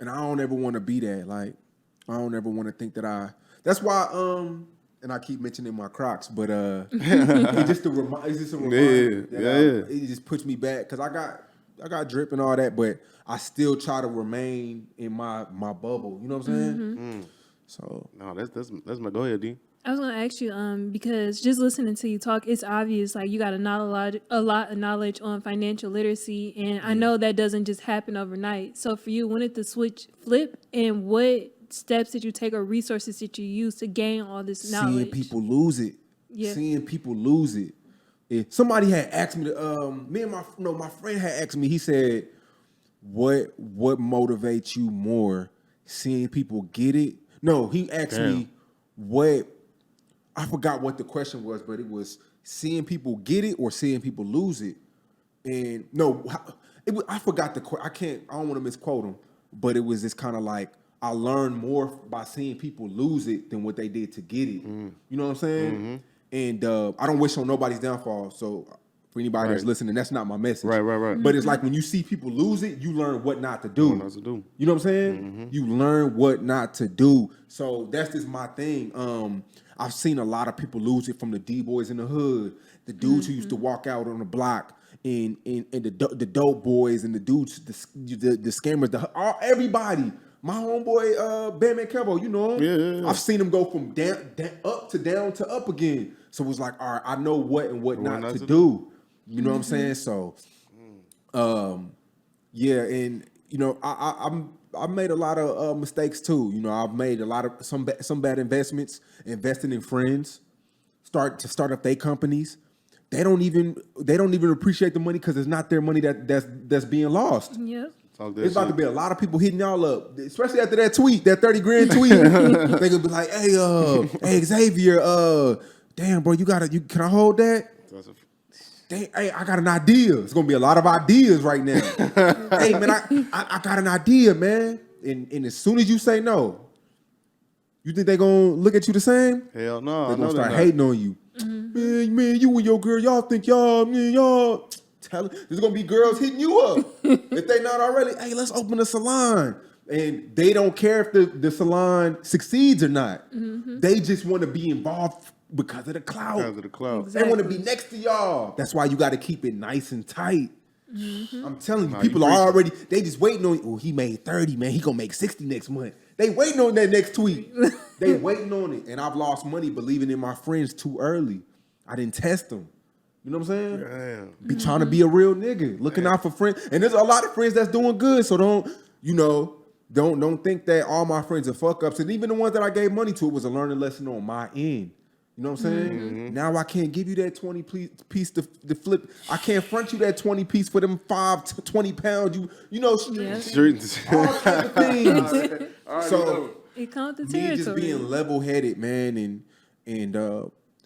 and I don't ever want to be that. Like I don't ever want to think that That's why and I keep mentioning my Crocs, but it's just a reminder. Yeah. It just puts me back because I got drip and all that, but I still try to remain in my bubble. You know what I'm saying? Mm-hmm. So no, that's my go ahead, D. I was gonna ask you because just listening to you talk, it's obvious like you got a lot of knowledge on financial literacy, and I know that doesn't just happen overnight. So for you, when did the switch flip, and what steps did you take or resources did you use to gain all this knowledge? Seeing people lose it. Yeah. Seeing people lose it. If somebody had asked me my friend had asked me, he said, what motivates you more? Seeing people get it? No, he asked me what, I forgot what the question was, but it was seeing people get it or seeing people lose it. And no, I forgot I don't want to misquote him, but it was this kind of like, I learned more by seeing people lose it than what they did to get it. You know what I'm saying? And I don't wish on nobody's downfall. So for anybody that's listening, that's not my message. Right. But it's like when you see people lose it, you learn what not to do. You know what I'm saying? You learn what not to do. So that's just my thing. I've seen a lot of people lose it, from the D-boys in the hood, the dudes who used to walk out on the block, and the dope boys, and the dudes, the scammers, everybody. My homeboy, Batman Kelbo, you know him. Yeah. I've seen him go from up to down to up again. So it was like, all right, I know what and what not to do. You know what I'm saying? So, yeah, and you know, I made a lot of mistakes too. You know, I've made a lot of some bad investments, investing in friends, start up their companies. They don't even appreciate the money because it's not their money that's being lost. Yep. It's about to be a lot of people hitting y'all up, especially after that tweet, that 30 grand tweet. They gonna be like, hey Xavier, damn bro, can I hold that? Hey, I got an idea. It's gonna be a lot of ideas right now. Hey man, I got an idea, man. And as soon as you say no, you think they gonna look at you the same? Hell no. They're gonna start hating on you. Man, you and your girl, y'all think y'all. There's gonna be girls hitting you up if they not already. Hey, let's open a salon, and they don't care if the salon succeeds or not. They just want to be involved because of the clout. Exactly. They want to be next to y'all. That's why you got to keep it nice and tight. I'm telling you, people are already. They just waiting on. Oh, he made 30, man. He gonna make 60 next month. They waiting on that next tweet. They waiting on it, and I've lost money believing in my friends too early. I didn't test them. You know what I'm saying? Damn. Be trying to be a real nigga, looking out for friends. And there's a lot of friends that's doing good, so don't think that all my friends are fuck ups. And even the ones that I gave money to, it was a learning lesson on my end. You know what I'm saying? Now I can't give you that 20 piece to flip. I can't front you that 20 piece for them 20 pounds. You know, streets, all kinds of things. So it comes to me territory. just being level headed, man,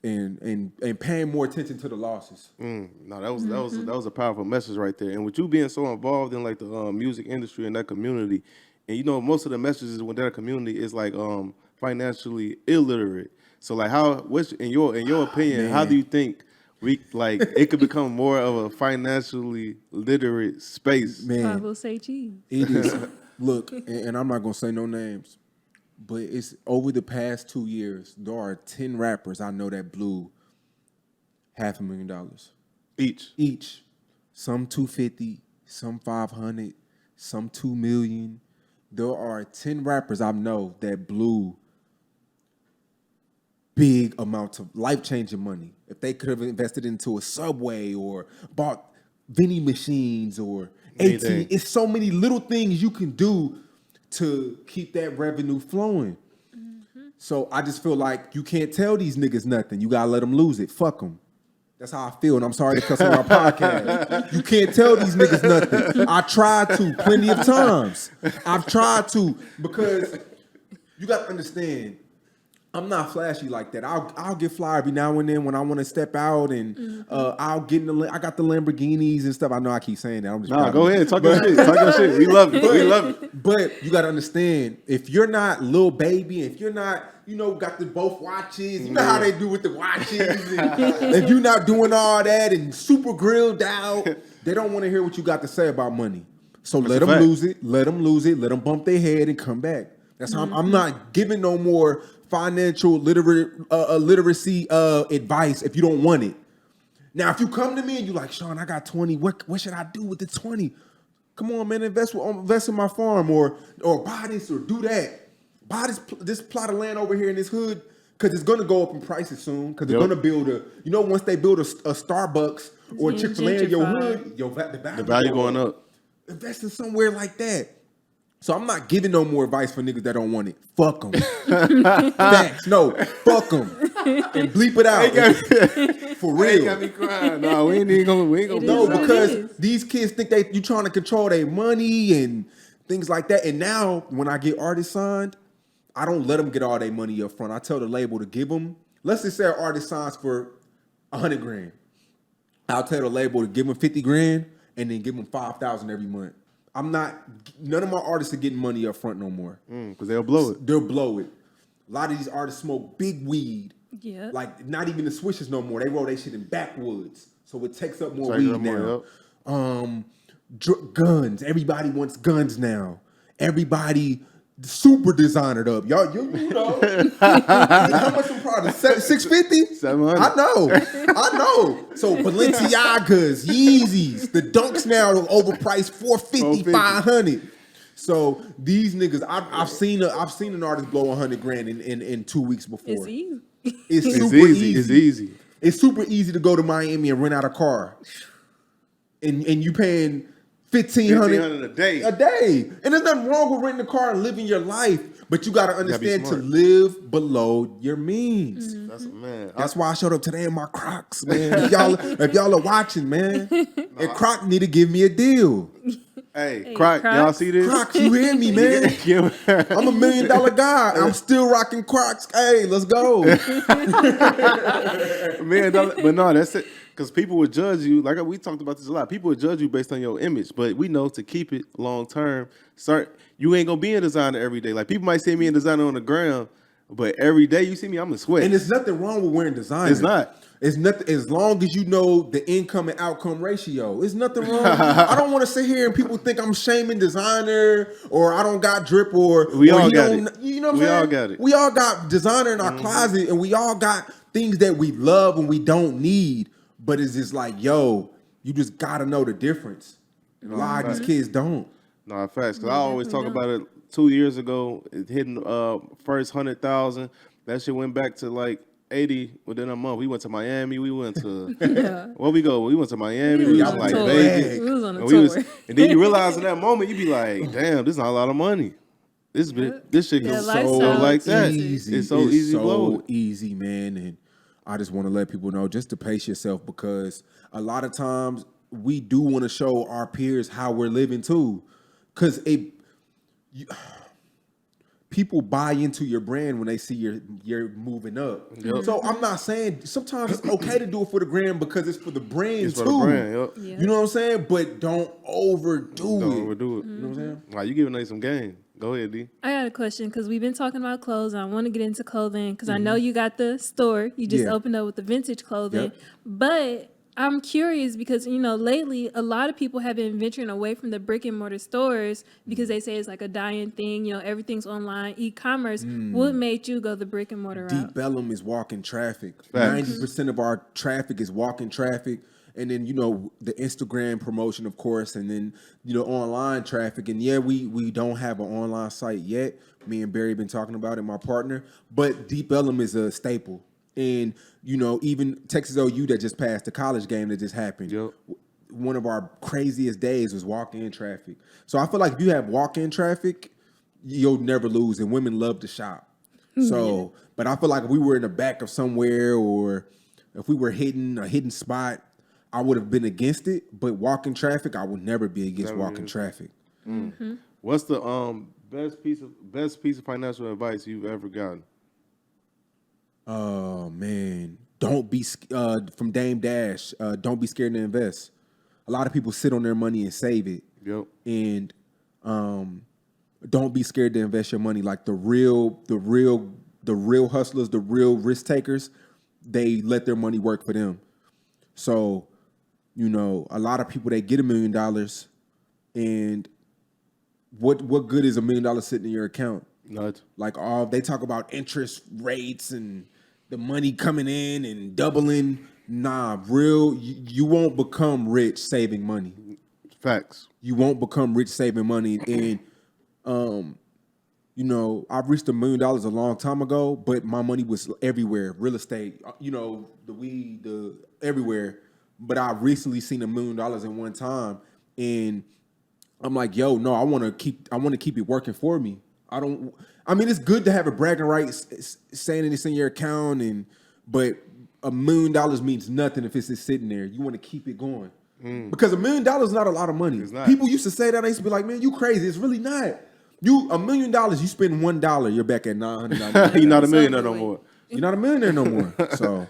and paying more attention to the losses. No, that was a powerful message right there. And with you being so involved in like the music industry and that community, and you know most of the messages within that community is like financially illiterate. So like in your opinion, how do you think it could become more of a financially literate space? Man, I will say cheese. It is. Look, and I'm not gonna say no names. But it's over the past 2 years, there are 10 rappers I know that blew $500,000 each. Some 250, some 500, some 2 million. There are 10 rappers I know that blew big amounts of life-changing money. If they could have invested into a Subway or bought vending machines or 18, it's so many little things you can do to keep that revenue flowing. So I just feel like you can't tell these niggas nothing. You gotta let them lose it. Fuck them. That's how I feel, and I'm sorry to cuss on my podcast. You can't tell these niggas nothing. I tried to plenty of times. I've tried to, because you gotta understand, I'm not flashy like that. I'll get fly every now and then when I want to step out, and I'll get in I got the Lamborghinis and stuff. I know I keep saying that. I'm just go ahead, talk your shit. Talk your shit. We love it. We love it. But you got to understand, if you're not Lil Baby, if you're not, got the both watches, you know how they do with the watches. And if you're not doing all that and super grilled out, they don't want to hear what you got to say about money. So let them lose it. Let them lose it. Let them bump their head and come back. That's how I'm not giving no more financial literacy advice if you don't want it. Now, if you come to me and you like, Shawn, I got 20. What should I do with the 20? Come on, man, invest in my farm or buy this or do that. Buy this plot of land over here in this hood, because it's gonna go up in prices soon. Because they're gonna build once they build a Starbucks or Chick-fil-A in your hood, the value going up. Invest in somewhere like that. So I'm not giving no more advice for niggas that don't want it. Fuck them. Facts. No, fuck them. And bleep it out. For real. They got me crying. No, we ain't gonna. No, because these kids think you trying to control their money and things like that. And now when I get artists signed, I don't let them get all their money up front. I tell the label to give them. Let's just say an artist signs for $100,000. I'll tell the label to give them $50,000 and then give them $5,000 every month. None of my artists are getting money up front no more. Because they'll blow it. They'll blow it. A lot of these artists smoke big weed. Yeah. Like, not even the swishers no more. They roll their shit in backwoods. So it takes up more weed now. Guns. Everybody wants guns now. Everybody super designered up. Y'all, you know. How much some products? 650? 700. I know. So Balenciagas, Yeezys, the Dunks now are overpriced $450, $500. So these niggas, I've seen an artist blow $100,000 in 2 weeks before. It's easy. It's super easy. It's easy. It's super easy to go to Miami and rent out a car, and you paying $1,500 a day. A day, and there's nothing wrong with renting a car and living your life, but you got to understand to live below your means. Mm-hmm. That's man. That's why I showed up today in my Crocs, man. If y'all are watching, man, and Croc need to give me a deal. Hey, Croc, y'all see this? Crocs, you hear me, man? I'm $1 million guy. I'm still rocking Crocs. Hey, let's go. But no, that's it. Because people would judge you, like we talked about this a lot. People would judge you based on your image, but we know to keep it long term, you ain't gonna be a designer every day. Like people might see me a designer on the ground, but every day you see me, I'm a sweat. And there's nothing wrong with wearing designer. It's not. It's nothing as long as you know the income and outcome ratio. There's nothing wrong. I don't want to sit here and people think I'm shaming designer or I don't got drip or we all he got don't. it. You know what I'm We saying? all got it. We all got designer in our closet and we all got things that we love and we don't need. But it's just like, yo, you just gotta know the difference. And a lot of these kids don't. No, facts. Because I always talk about it 2 years ago, it hitting first 100,000. That shit went back to like 80 within a month. We went to Miami. We went to where we go? We went to Miami. We was like Vegas. We was on a tour. And then you realize in that moment you be like, damn, this is not a lot of money. This shit is so like that. Easy. It's so easy. So easy, man. And I just want to let people know just to pace yourself because a lot of times we do want to show our peers how we're living too. Because people buy into your brand when they see you're moving up. Yep. So I'm not saying sometimes it's okay to do it for the brand because it's for the brand it's too. For the brand, yep. Yeah. You know what I'm saying? But don't overdo it. Don't overdo it. You know what I'm saying? Wow, you giving us some game. Go ahead, D. I got a question because we've been talking about clothes. And I want to get into clothing because I know you got the store. You just opened up with the vintage clothing. Yep. But I'm curious because, lately a lot of people have been venturing away from the brick and mortar stores because they say it's like a dying thing. Everything's online, e-commerce. What made you go the brick and mortar route? Deep Bellum is walking traffic. Facts. 90% of our traffic is walking traffic. And then, the Instagram promotion, of course, and then, online traffic. And yeah, we don't have an online site yet. Me and Barry been talking about it, my partner. But Deep Bellum is a staple. And, even Texas OU that just passed the college game that just happened. Yep. One of our craziest days was walk-in traffic. So I feel like if you have walk-in traffic, you'll never lose. And women love to shop. So, but I feel like if we were in the back of somewhere or if we were hitting a hidden spot, I would have been against it, but walking traffic, I would never be against walking traffic. Mm-hmm. What's the best piece of financial advice you've ever gotten? Oh man, don't be from Dame Dash. Don't be scared to invest. A lot of people sit on their money and save it. Yep. And don't be scared to invest your money. Like the real hustlers, the real risk takers, they let their money work for them. So. A lot of people, they get $1 million and what good is $1 million sitting in your account? Not. Like they talk about interest rates and the money coming in and doubling. Nah, you won't become rich saving money. Facts. You won't become rich saving money. And, I've reached $1 million a long time ago, but my money was everywhere. Real estate, the weed, everywhere. But I recently seen $1 million in one time, and I'm like, yo, no, I want to keep it working for me. It's good to have a bragging right saying it's in your account, but $1 million means nothing if it's just sitting there. You want to keep it going because $1 million is not a lot of money. It's not. People used to say that. I used to be like, man, you crazy. It's really not. $1 million, you spend $1, you're back at $999. You're not a It's millionaire over no with. more. You're not a millionaire no more. So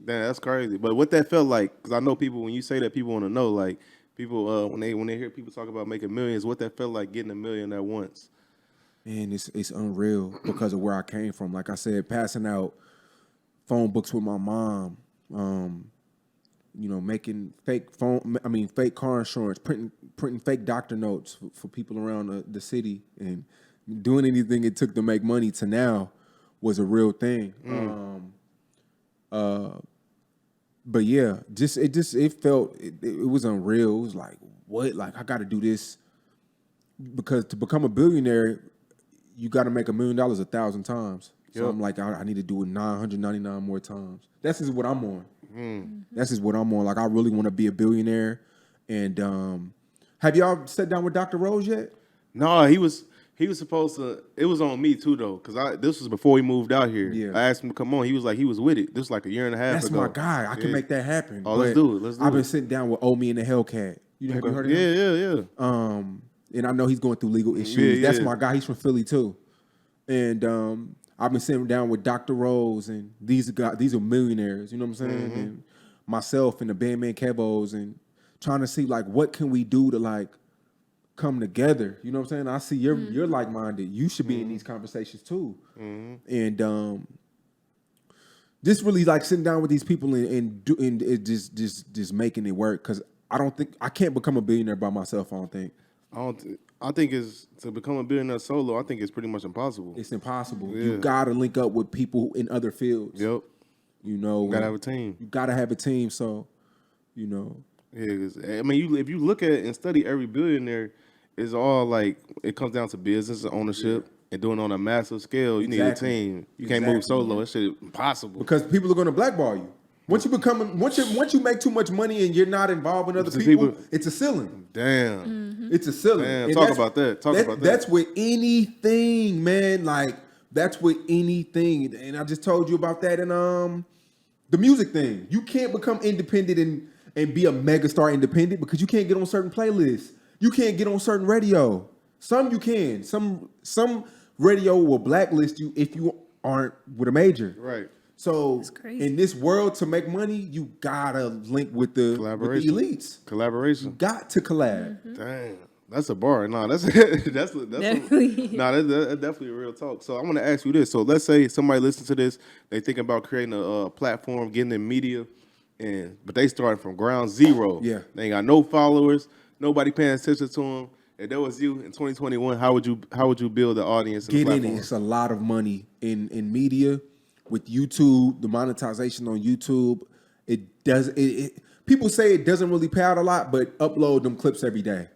Damn, that's crazy. But what that felt like, because I know people, when you say that, people want to know, like, people, when they hear people talk about making millions, what that felt like getting $1 million at once. man, it's unreal because of where I came from. Like I said, passing out phone books with my mom, making fake car insurance, printing fake doctor notes for people around the city, and doing anything it took to make money to now was a real thing. But yeah, it was unreal. It was like, what? Like, I got to do this because to become a billionaire, you got to make $1 million 1,000 times. So Yep. I'm like, I need to do it 999 more times. That's just what I'm on. That's just what I'm on. Like, I really want to be a billionaire. And have y'all sat down with Dr. Rose yet? No, he was supposed to. It was on me too though, because this was before we moved out here. Yeah. I asked him to come on. He was like, he was with it. This was like a year and a half That's ago. my guy. I can make that happen. Oh, let's But do it. Let's do I've been it. sitting down with Me and the Hellcat. Have you heard of him? Yeah. And I know he's going through legal issues. Yeah, That's yeah. my guy. He's from Philly too. And I've been sitting down with Dr. Rose, and these are millionaires. You know what I'm saying? And myself and the Bandman Kevos, and trying to see like what can we do to like come together. You know what I'm saying? I see you're like minded. You should be in these conversations too. And just really like sitting down with these people and it just making it work, because I can't become a billionaire by myself. I don't think. I think it's to become a billionaire solo. I think it's pretty much impossible. It's impossible. Yeah. You gotta link up with people in other fields. Yep. You know, You gotta have a team. You gotta have a team. So, you know, Yeah, 'cause, I mean, if you look at and study every billionaire, it's all like it comes down to business and ownership and doing it on a massive scale. You need a Exactly. team. You can't move solo. That shit impossible. because people are gonna blackball you. Once you make too much money and you're not involved with other The people, people- it's a ceiling. Damn. It's a ceiling. Damn, And talk that's- about that. Talk about that. That's with anything, man. Like, that's with anything. And I just told you about that in the music thing. You can't become independent and be a megastar independent because you can't get on certain playlists. You can't get on certain radio. Some you can. Some radio will blacklist you if you aren't with a major. Right. So crazy. in this world, to make money, you gotta link with the Collaboration. elites. Collaboration. Got to collab. Damn. That's a bar. No, that's Definitely. that's definitely a real talk. So I want to ask you this. So let's say somebody listens to this, they thinking about creating a platform, getting in media, but they starting from ground zero. Yeah. They ain't got no followers, nobody paying attention to them. If that was you in 2021, how would you build the audience? And Get the in platform? it. It's a lot of money in media with YouTube. The monetization on YouTube, people say it doesn't really pay out a lot, but upload them clips every day.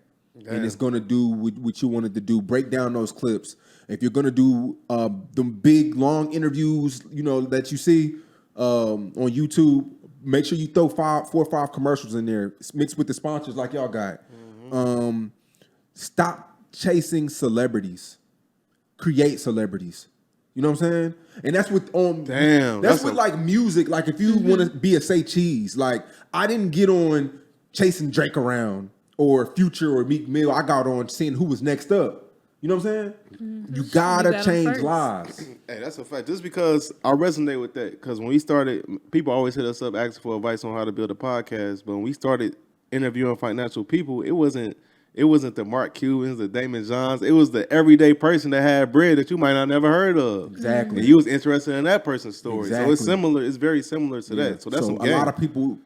Damn. And it's gonna do what you wanted to do. Break down those clips. If you're gonna do them big long interviews, that you see on YouTube, make sure you throw 4 or 5 commercials in there, mixed with the sponsors like y'all got. Stop chasing celebrities. Create celebrities. You know what I'm saying? And that's with Damn, That's that's with a- like music. Like if you want to be a SayCheese, like I didn't get on chasing Drake around or Future or Meek Mill. I got on seeing who was next up. You know what I'm saying? You gotta You got 'em change first. lives. Hey, that's a fact. Just because I resonate with that, because when we started, people always hit us up asking for advice on how to build a podcast. But when we started interviewing financial people, it wasn't the Mark Cubans, the Damon Johns. It was the everyday person that had bread that you might not never heard of. Exactly. And you was interested in that person's story. So Exactly. it's similar. It's very similar to that. So that's some a game. lot of people,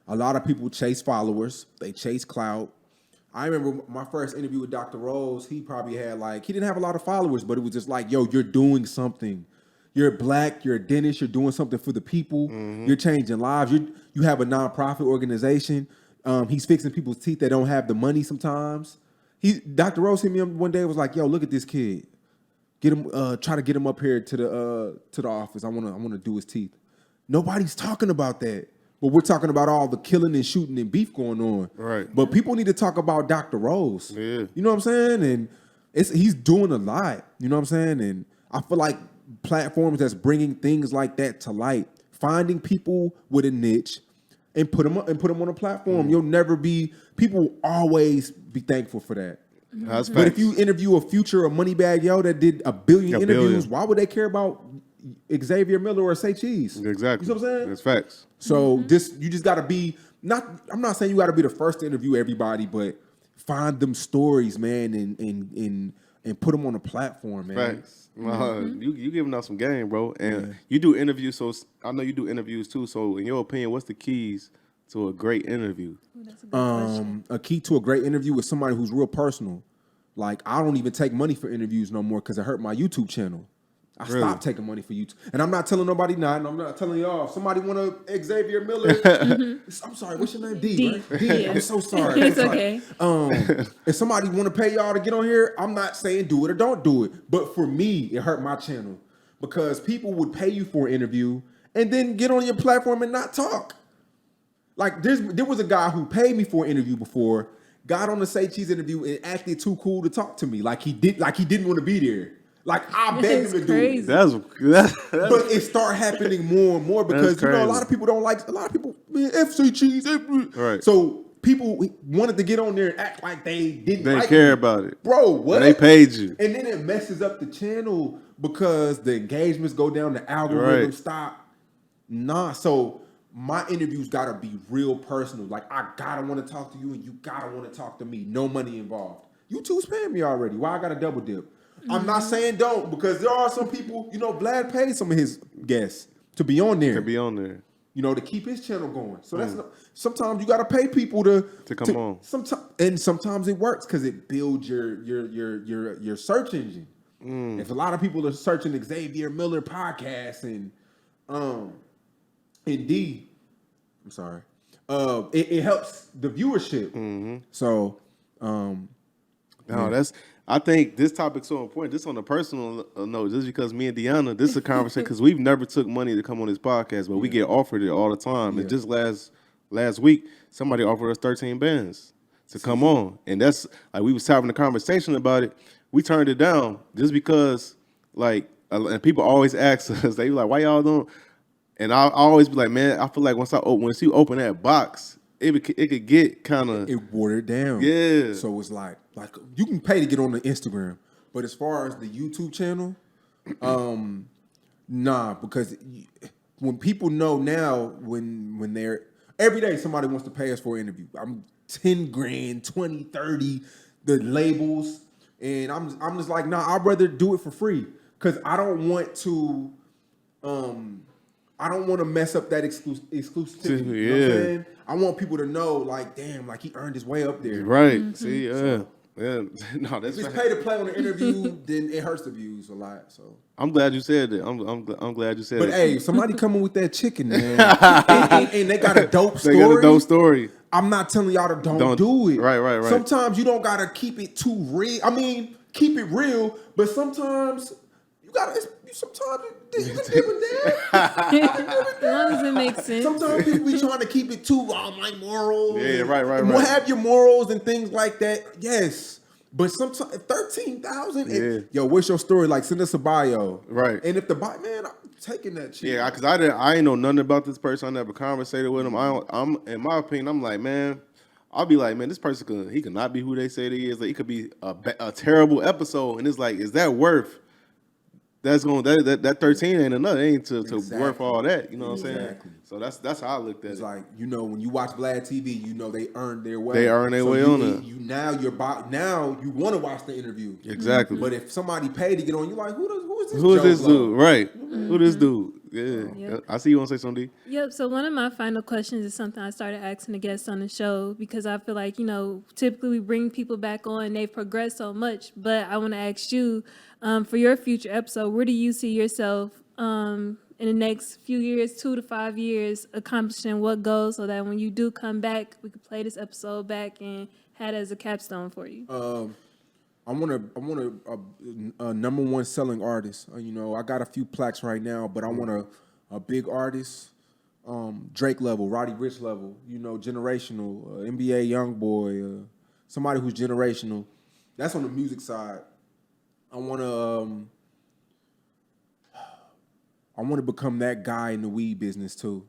a lot of people chase followers. They chase clout. I remember my first interview with Dr. Rose. He probably had he didn't have a lot of followers, but it was just like, yo, you're doing something. You're black. You're a dentist. You're doing something for the people. You're changing lives. You have a nonprofit organization. He's fixing people's teeth that don't have the money sometimes. Dr. Rose hit me up one day and was like, yo, look at this kid. Get him, try to get him up here to the office. I wanna do his teeth. Nobody's talking about that. But we're talking about all the killing and shooting and beef going on. Right. But people need to talk about Dr. Rose. Yeah. You know what I'm saying? And he's doing a lot. You know what I'm saying? And I feel like platforms that's bringing things like that to light, finding people with a niche, and put them on a platform. You'll never be. People will always be thankful for that. That's But if facts. you interview a Future or Moneybag Yo that did a billion interviews, why would they care about Xavier Miller or SayCheese? Exactly. You know what I'm saying? That's facts. So you just got to be I'm not saying you got to be the first to interview everybody, but find them stories, man, and put them on a platform, man. Facts. You giving out some game, bro. And you do interviews, so I know you do interviews too. So in your opinion, what's the keys to a great interview? That's a good question. A key to a great interview is somebody who's real personal. Like, I don't even take money for interviews no more because it hurt my YouTube channel. I stopped taking money for YouTube. And I'm not telling nobody not, and I'm not telling y'all. If somebody want to Xavier Miller, I'm sorry, what's your name? D, right? Yeah. I'm so sorry. It's okay. If somebody want to pay y'all to get on here, I'm not saying do it or don't do it. But for me, it hurt my channel because people would pay you for an interview and then get on your platform and not talk. Like, there was a guy who paid me for an interview before, got on the SayCheese interview and acted too cool to talk to me. Like he didn't want to be there. Like, I begged him to do it. That's But it started happening more and more because, you know, a lot of people don't like, a lot of people, man, SayCheese. Right. So people wanted to get on there and act like they didn't They like care me. about it. Bro, what? And they paid you. And then it messes up the channel because the engagements go down, the algorithm stop. Nah, so my interviews gotta be real personal. Like, I gotta want to talk to you and you gotta want to talk to me. No money involved. YouTube's paying me already. Why I gotta double dip? I'm not saying don't, because there are some people, you know, Vlad paid some of his guests to be on there. You know, to keep his channel going. So that's sometimes you gotta pay people to come on. Sometimes it works because it builds your search engine. If a lot of people are searching Xavier Miller podcast and Indeed, I'm sorry, it helps the viewership. So I think this topic's so important. Just on a personal note, just because me and Deanna, this is a conversation because we've never took money to come on this podcast, but we get offered it all the time. And just last week, somebody offered us 13 bands to come on, and that's like we was having a conversation about it. We turned it down just because, like, and people always ask us, they be like, "Why y'all don't?" And I always be like, "Man, I feel like once you open that box, it could get kind of it watered down." Yeah. So it's like you can pay to get on the Instagram, but as far as the YouTube channel, nah, because when people know now, when they're every day somebody wants to pay us for an interview. I'm 10 grand, 20, 30, the labels, and I'm just like, nah, I'd rather do it for free because I don't want to mess up that exclusivity. You know what I'm saying? I want people to know, like, damn, like he earned his way up there. Right. See, yeah. No, that's if it's pay to play on the interview, then it hurts the views a lot. So I'm glad you said that. I'm glad you said but that. But hey, somebody coming with that chicken, man, and they got a dope story. They got a dope story. I'm not telling y'all to don't do it. Right. Sometimes you don't gotta keep it too real. I mean, keep it real, but sometimes you gotta. Sometimes you can live in there. As long as it makes sense. Sometimes people be trying to keep it too, my morals. Yeah, right. Have your morals and things like that. Yes. But sometimes 13,000. Yeah. Yo, what's your story? Like, send us a bio. Right. And if the bio, man, I'm taking that shit. Yeah, because I ain't know nothing about this person. I never conversated with him. I'm in my opinion, I'm like, man, I'll be like, man, this person he could not be who they say they is. Like, it could be a terrible episode, and it's like, is that worth? That 13 ain't enough. It ain't to worth all that. You know what I'm saying? So that's how I looked at it. It's like, you know, when you watch Vlad TV, you know they earned their way. They earned their way on it. Now you want to watch the interview. Exactly. But if somebody paid to get on, you're like, who is this? Who is this dude? Right. Who this dude? Yeah. Yep. I see you want to say something, D? Yep. So one of my final questions is something I started asking the guests on the show because I feel like, you know, typically we bring people back on, they've progressed so much, but I want to ask you, for your future episode, where do you see yourself in the next few years, 2 to 5 years, accomplishing what goals so that when you do come back, we could play this episode back and have it as a capstone for you? I want a number one selling artist. You know, I got a few plaques right now, but I want a big artist, Drake level, Roddy Ricch level. You know, generational, NBA YoungBoy, somebody who's generational. That's on the music side. I want to become that guy in the weed business too.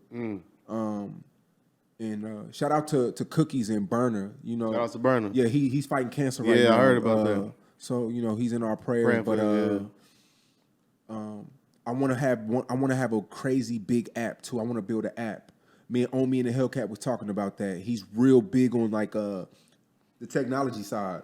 And shout out to Cookies and Burner. You know, Shout out to Burner. Yeah, he's fighting cancer right now. Yeah, I heard about that. So he's in our prayers. But I want to have a crazy big app too. I want to build an app. Me and Omi and the Hellcat was talking about that. He's real big on like the technology side.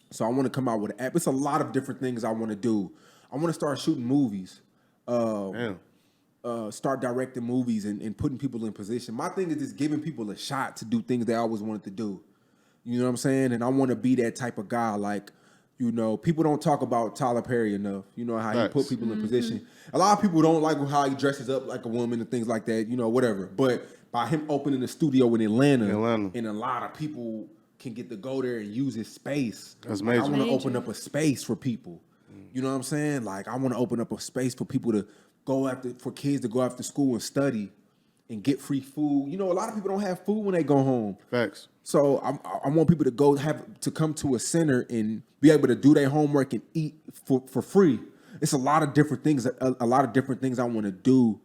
So I want to come out with an app. It's a lot of different things I want to do. I want to start shooting movies. Start directing movies and putting people in position. My thing is just giving people a shot to do things they always wanted to do. You know what I'm saying? And I want to be that type of guy. Like, you know, people don't talk about Tyler Perry enough. You know, how he put people in position. A lot of people don't like how he dresses up like a woman and things like that, you know, whatever. But by him opening a studio in Atlanta. And a lot of people can get to go there and use his space. That's major. I want to open up a space for people. You know what I'm saying? Like, I want to open up a space for people to for kids to go after school and study and get free food. You know, a lot of people don't have food when they go home. Facts. So I want people to come to a center and be able to do their homework and eat for free. It's a lot of different things. A lot of different things I want to do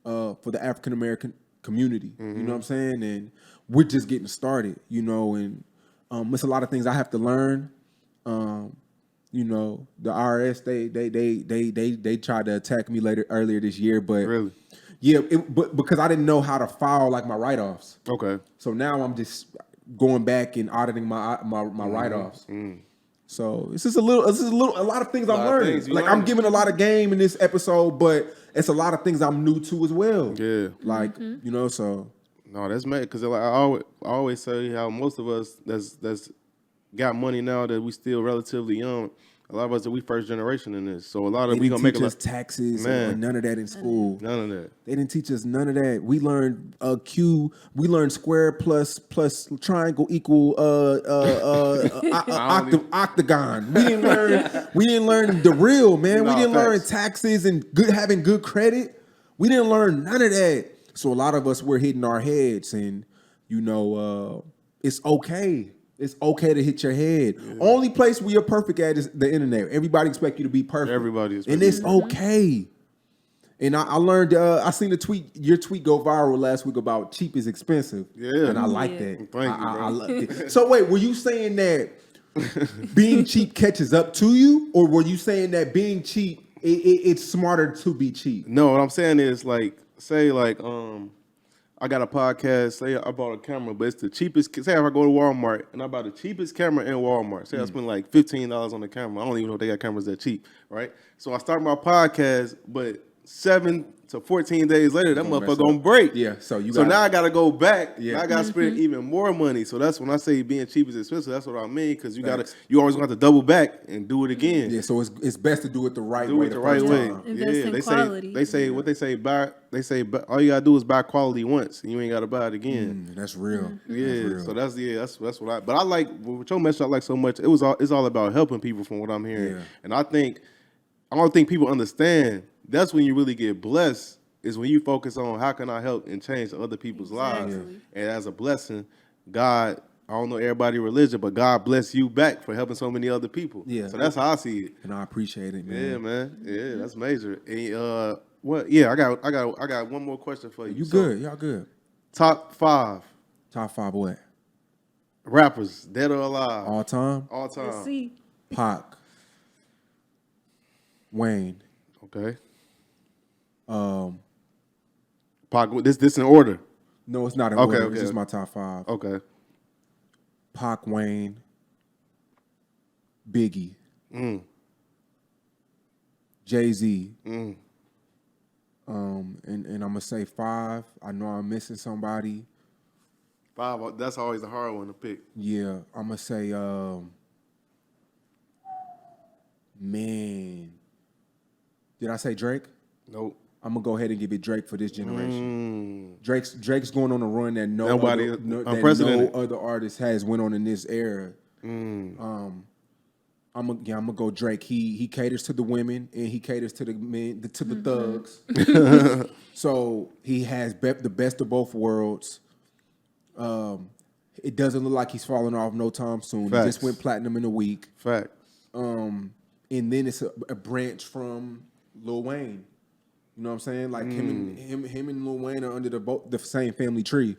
for the African American community. You know what I'm saying? And we're just getting started. You know, and it's a lot of things I have to learn. You know, the IRS they tried to attack me earlier this year, but really, yeah, but because I didn't know how to file like my write-offs. Okay. So now I'm just going back and auditing my write-offs. So it's just a lot of things I'm learning. Like I'm giving a lot of game in this episode, but it's a lot of things I'm new to as well. Yeah. Like you know, so no, that's mad because like I always say how most of us that's got money now that we still relatively young. A lot of us are we first generation in this, so a lot of we gonna make a lot taxes and none of that in school. None of that. They didn't teach us none of that. We learned we learned square plus triangle equal octagon. We didn't learn the real, man. We didn't learn taxes and having good credit. We didn't learn none of that. So a lot of us were hitting our heads, and you know, it's okay. It's okay to hit your head. Yeah. Only place where you're perfect at is the internet. Everybody expect you to be perfect. Everybody is perfect. And it's okay. And I learned, I seen your tweet go viral last week about cheap is expensive. Yeah. And I like that. Thank you, I love it. So wait, were you saying that being cheap catches up to you? Or were you saying that being cheap, it's smarter to be cheap? No, what I'm saying is like, say like, I got a podcast, say I bought a camera, but it's the cheapest. Say if I go to Walmart and I buy the cheapest camera in Walmart. Say I spend like $15 on the camera. I don't even know if they got cameras that cheap, right? So I start my podcast, but 7 to 14 days later, that motherfucker gonna break. Yeah, so now I gotta go back. Yeah. Now I gotta spend even more money. So that's when I say being cheap is expensive. That's what I mean, because you always gonna have to double back and do it again. Yeah, so it's best to do it the right way. Do it the right way. They say all you gotta do is buy quality once, and you ain't gotta buy it again. That's real. Yeah, so that's what I. But I like with your message. I like so much. It's all about helping people, from what I'm hearing. Yeah. And I don't think people understand. That's when you really get blessed, is when you focus on how can I help and change other people's lives. And as a blessing, God, I don't know everybody religion, but God bless you back for helping so many other people. Yeah. So that's how I see it. And I appreciate it, man. Yeah, man. Yeah, that's major. And what? Yeah, I got one more question for you. You good? Y'all good? Top 5. Top 5 what? Rappers, dead or alive. All time? All time. Let's see. Pac. Wayne. Okay. Pac, this in order? No, it's not in order. It's just my top 5. Okay. Pac, Wayne, Biggie, Jay-Z, and I'm gonna say 5. I know I'm missing somebody. 5. That's always a hard one to pick. Yeah, I'm gonna say, man. Did I say Drake? Nope. I'm gonna go ahead and give it Drake for this generation. Drake's going on a run that no other artist has went on in this era. I'm gonna go Drake. He caters to the women and he caters to the men, to the thugs. So he has the best of both worlds. It doesn't look like he's falling off no time soon. Facts. He just went platinum in a week. Fact. And then it's a branch from Lil Wayne. You know what I'm saying? Like him and Lil Wayne are under the same family tree.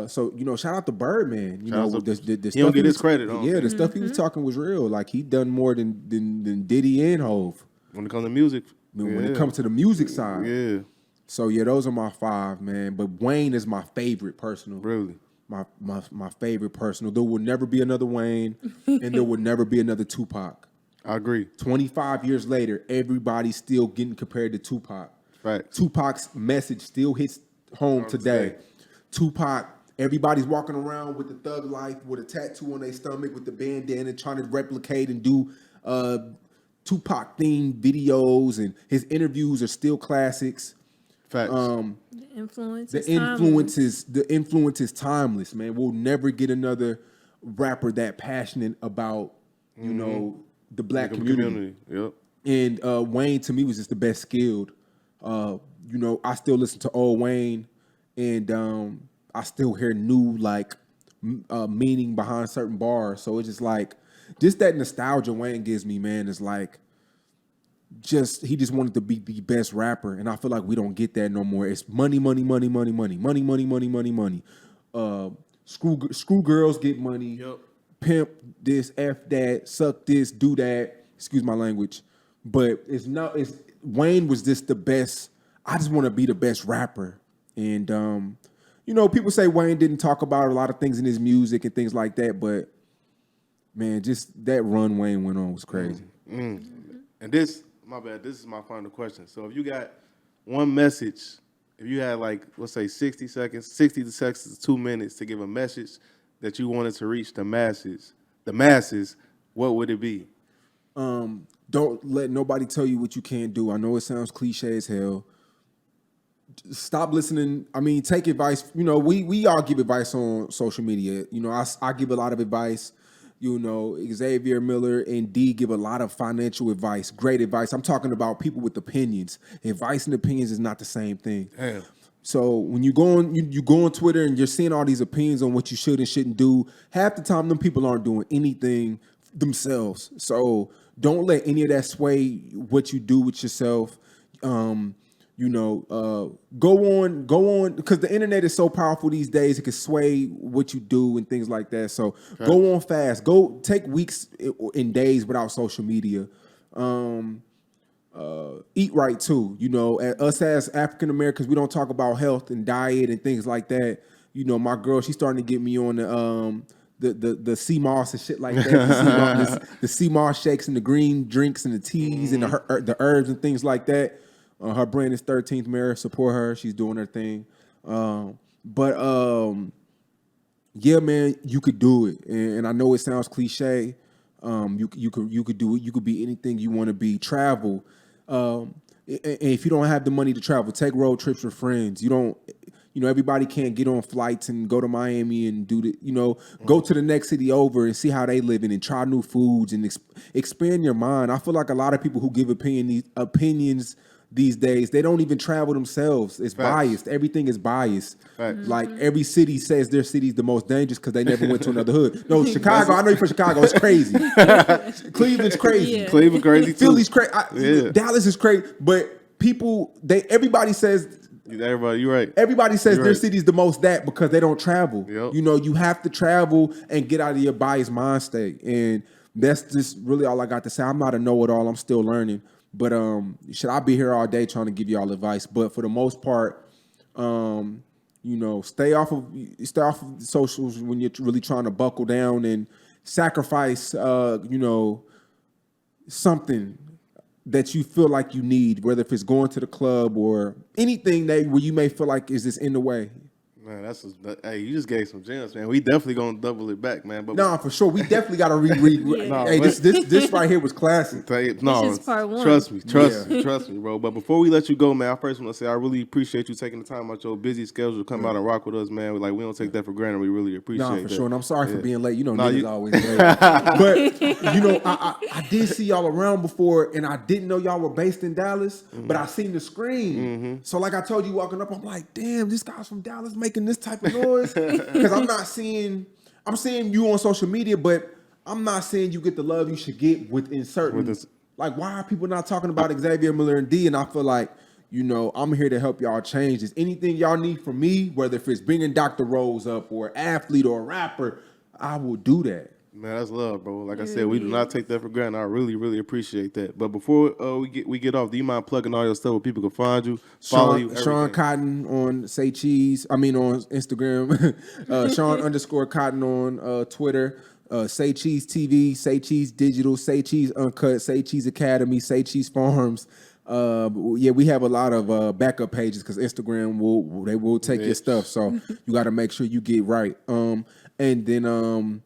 So shout out to Birdman. Shout out The he stuff don't get was- his credit. The stuff he was talking was real. Like he done more than Diddy and Hove When it comes to music. when it comes to the music side. Yeah. So yeah, those are my 5, man. But Wayne is my favorite personal. Really. My favorite personal. There will never be another Wayne, and there will never be another Tupac. I agree. 25 years later, everybody's still getting compared to Tupac. Right. Tupac's message still hits home today. Tupac, everybody's walking around with the thug life, with a tattoo on their stomach, with the bandana, trying to replicate and do Tupac themed videos, and his interviews are still classics. Facts. The influence is timeless, man. We'll never get another rapper that passionate about the black community. Yep. And Wayne to me was just the best skilled. I still listen to old Wayne, and I still hear new meaning behind certain bars. So it's just that nostalgia Wayne gives me, man, is he just wanted to be the best rapper, and I feel like we don't get that no more. It's money. Screw girls, get money. Yep. Pimp this, F that, suck this, do that. Excuse my language, but Wayne was just the best. I just want to be the best rapper, and people say Wayne didn't talk about a lot of things in his music and things like that, but man, just that run Wayne went on was crazy. And this is my final question. So if you got one message, if you had let's say 60 to 2 minutes to give a message that you wanted to reach the masses, what would it be? Don't let nobody tell you what you can't do. I know it sounds cliche as hell. Stop listening. I mean, take advice. We all give advice on social media. I give a lot of advice. Xavier Miller and D give a lot of financial advice, great advice. I'm talking about people with opinions. Advice and opinions is not the same thing. Damn. So when you go on Twitter and you're seeing all these opinions on what you should and shouldn't do, half the time them people aren't doing anything themselves. So don't let any of that sway what you do with yourself. Go on, because the internet is so powerful these days. It can sway what you do and things like that. So Go on fast. Go take weeks and days without social media. Eat right too. Us as African Americans, we don't talk about health and diet and things like that. My girl, she's starting to get me on the sea moss and shit like that. The sea moss shakes and the green drinks and the teas and the herbs and things like that. Her brand is 13th Mirror. Support her. She's doing her thing. Yeah, man, you could do it. And I know it sounds cliche. You could do it. You could be anything you want to be. Travel. And if you don't have the money to travel, take road trips with friends. Everybody can't get on flights and go to Miami and go to the next city over and see how they living and try new foods and expand your mind. I feel like a lot of people who give opinions these days, they don't even travel themselves. It's biased. Everything is biased. Like every city says their city's the most dangerous because they never went to another hood. No, Chicago, I know you're from Chicago. It's crazy. Cleveland's crazy. Yeah. Cleveland crazy too. Philly's crazy. Dallas is crazy. But everybody says... Everybody, you're right. Everybody says You're their right. city's the most that because they don't travel. Yep. You have to travel and get out of your biased mind state. And that's just really all I got to say. I'm not a know-it-all. I'm still learning. But should I be here all day trying to give y'all advice? But for the most part, stay off of socials when you're really trying to buckle down and sacrifice, something that you feel like you need, whether if it's going to the club or anything where you may feel like is this in the way. Man, hey, you just gave some gems, man. We definitely gonna double it back, man. But No, for sure. We definitely got to reread. Yeah. Hey, this right here was classic. No, This is part one. Trust me, bro. But before we let you go, man, I first want to say I really appreciate you taking the time out your busy schedule to come out and rock with us, man. We don't take that for granted. We really appreciate it. For sure. And I'm sorry for being late. Niggas always late. But I did see y'all around before, and I didn't know y'all were based in Dallas, but I seen the screen. So like I told you walking up, I'm like, damn, this guy's from Dallas making this type of noise. Because I'm seeing you on social media, but I'm not saying you get the love you should get within certain. Like, why are people not talking about Xavier Miller and D? And I feel like, You know, I'm here to help y'all change this. Anything y'all need from me, whether if it's bringing Dr. Rose up or athlete or a rapper, I will do that. Man, that's love, bro. Like I said, we do not take that for granted. I really, really appreciate that. But before we get off, do you mind plugging all your stuff where people can find you, follow you, everything? Shawn Cotton on SayCheese. I mean on Instagram. Shawn_Cotton on Twitter. SayCheese TV, SayCheese Digital, SayCheese Uncut, SayCheese Academy, SayCheese Farms. We have a lot of backup pages because Instagram will take your stuff. So you got to make sure you get right. And then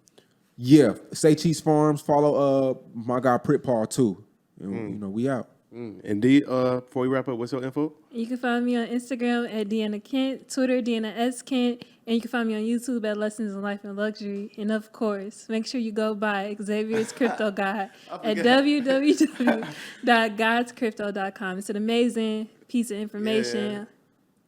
SayCheese Farms. Follow my guy Prit Paul too. And, you know, we out. Indeed. Before we wrap up, what's your info? You can find me on Instagram at Deanna Kent, Twitter Deanna S Kent, and you can find me on YouTube at Lessons in Life and Luxury. And of course, make sure you go buy Xavier's Crypto Guide at www.godscrypto.com. It's an amazing piece of information. Yeah.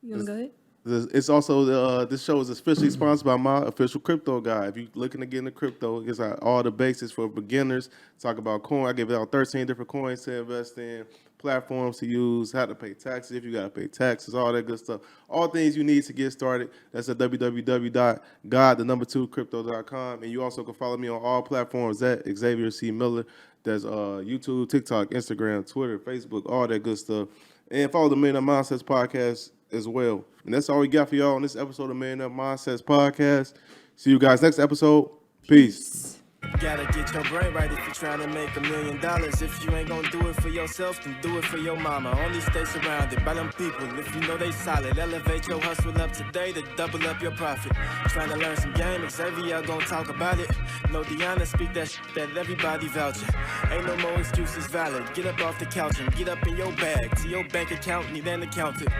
You want to go ahead? It's also this show is officially sponsored by my official crypto guy. If you're looking to get into crypto, it's all the basics for beginners. Talk about coin. I give out 13 different coins to invest in, platforms to use, how to pay taxes if you got to pay taxes, all that good stuff. All things you need to get started. That's at www.god2crypto.com. And you also can follow me on all platforms at Xavier C. Miller. There's YouTube, TikTok, Instagram, Twitter, Facebook, all that good stuff. And follow the Millionaire Mindsets Podcast as well. And that's all we got for y'all on this episode of Millionaire Mindsets Podcast. See you guys next episode. Peace. Gotta get your brain right if you're trying to make $1 million. If you ain't gonna do it for yourself, then do it for your mama. Only stay surrounded by them people if you know they solid. Elevate your hustle up today to double up your profit. Trying to learn some game, Xavier gonna talk about it. No Deanna speak that that everybody vouching. Ain't no more excuses valid. Get up off the couch and get up in your bag. To your bank account, need an accountant.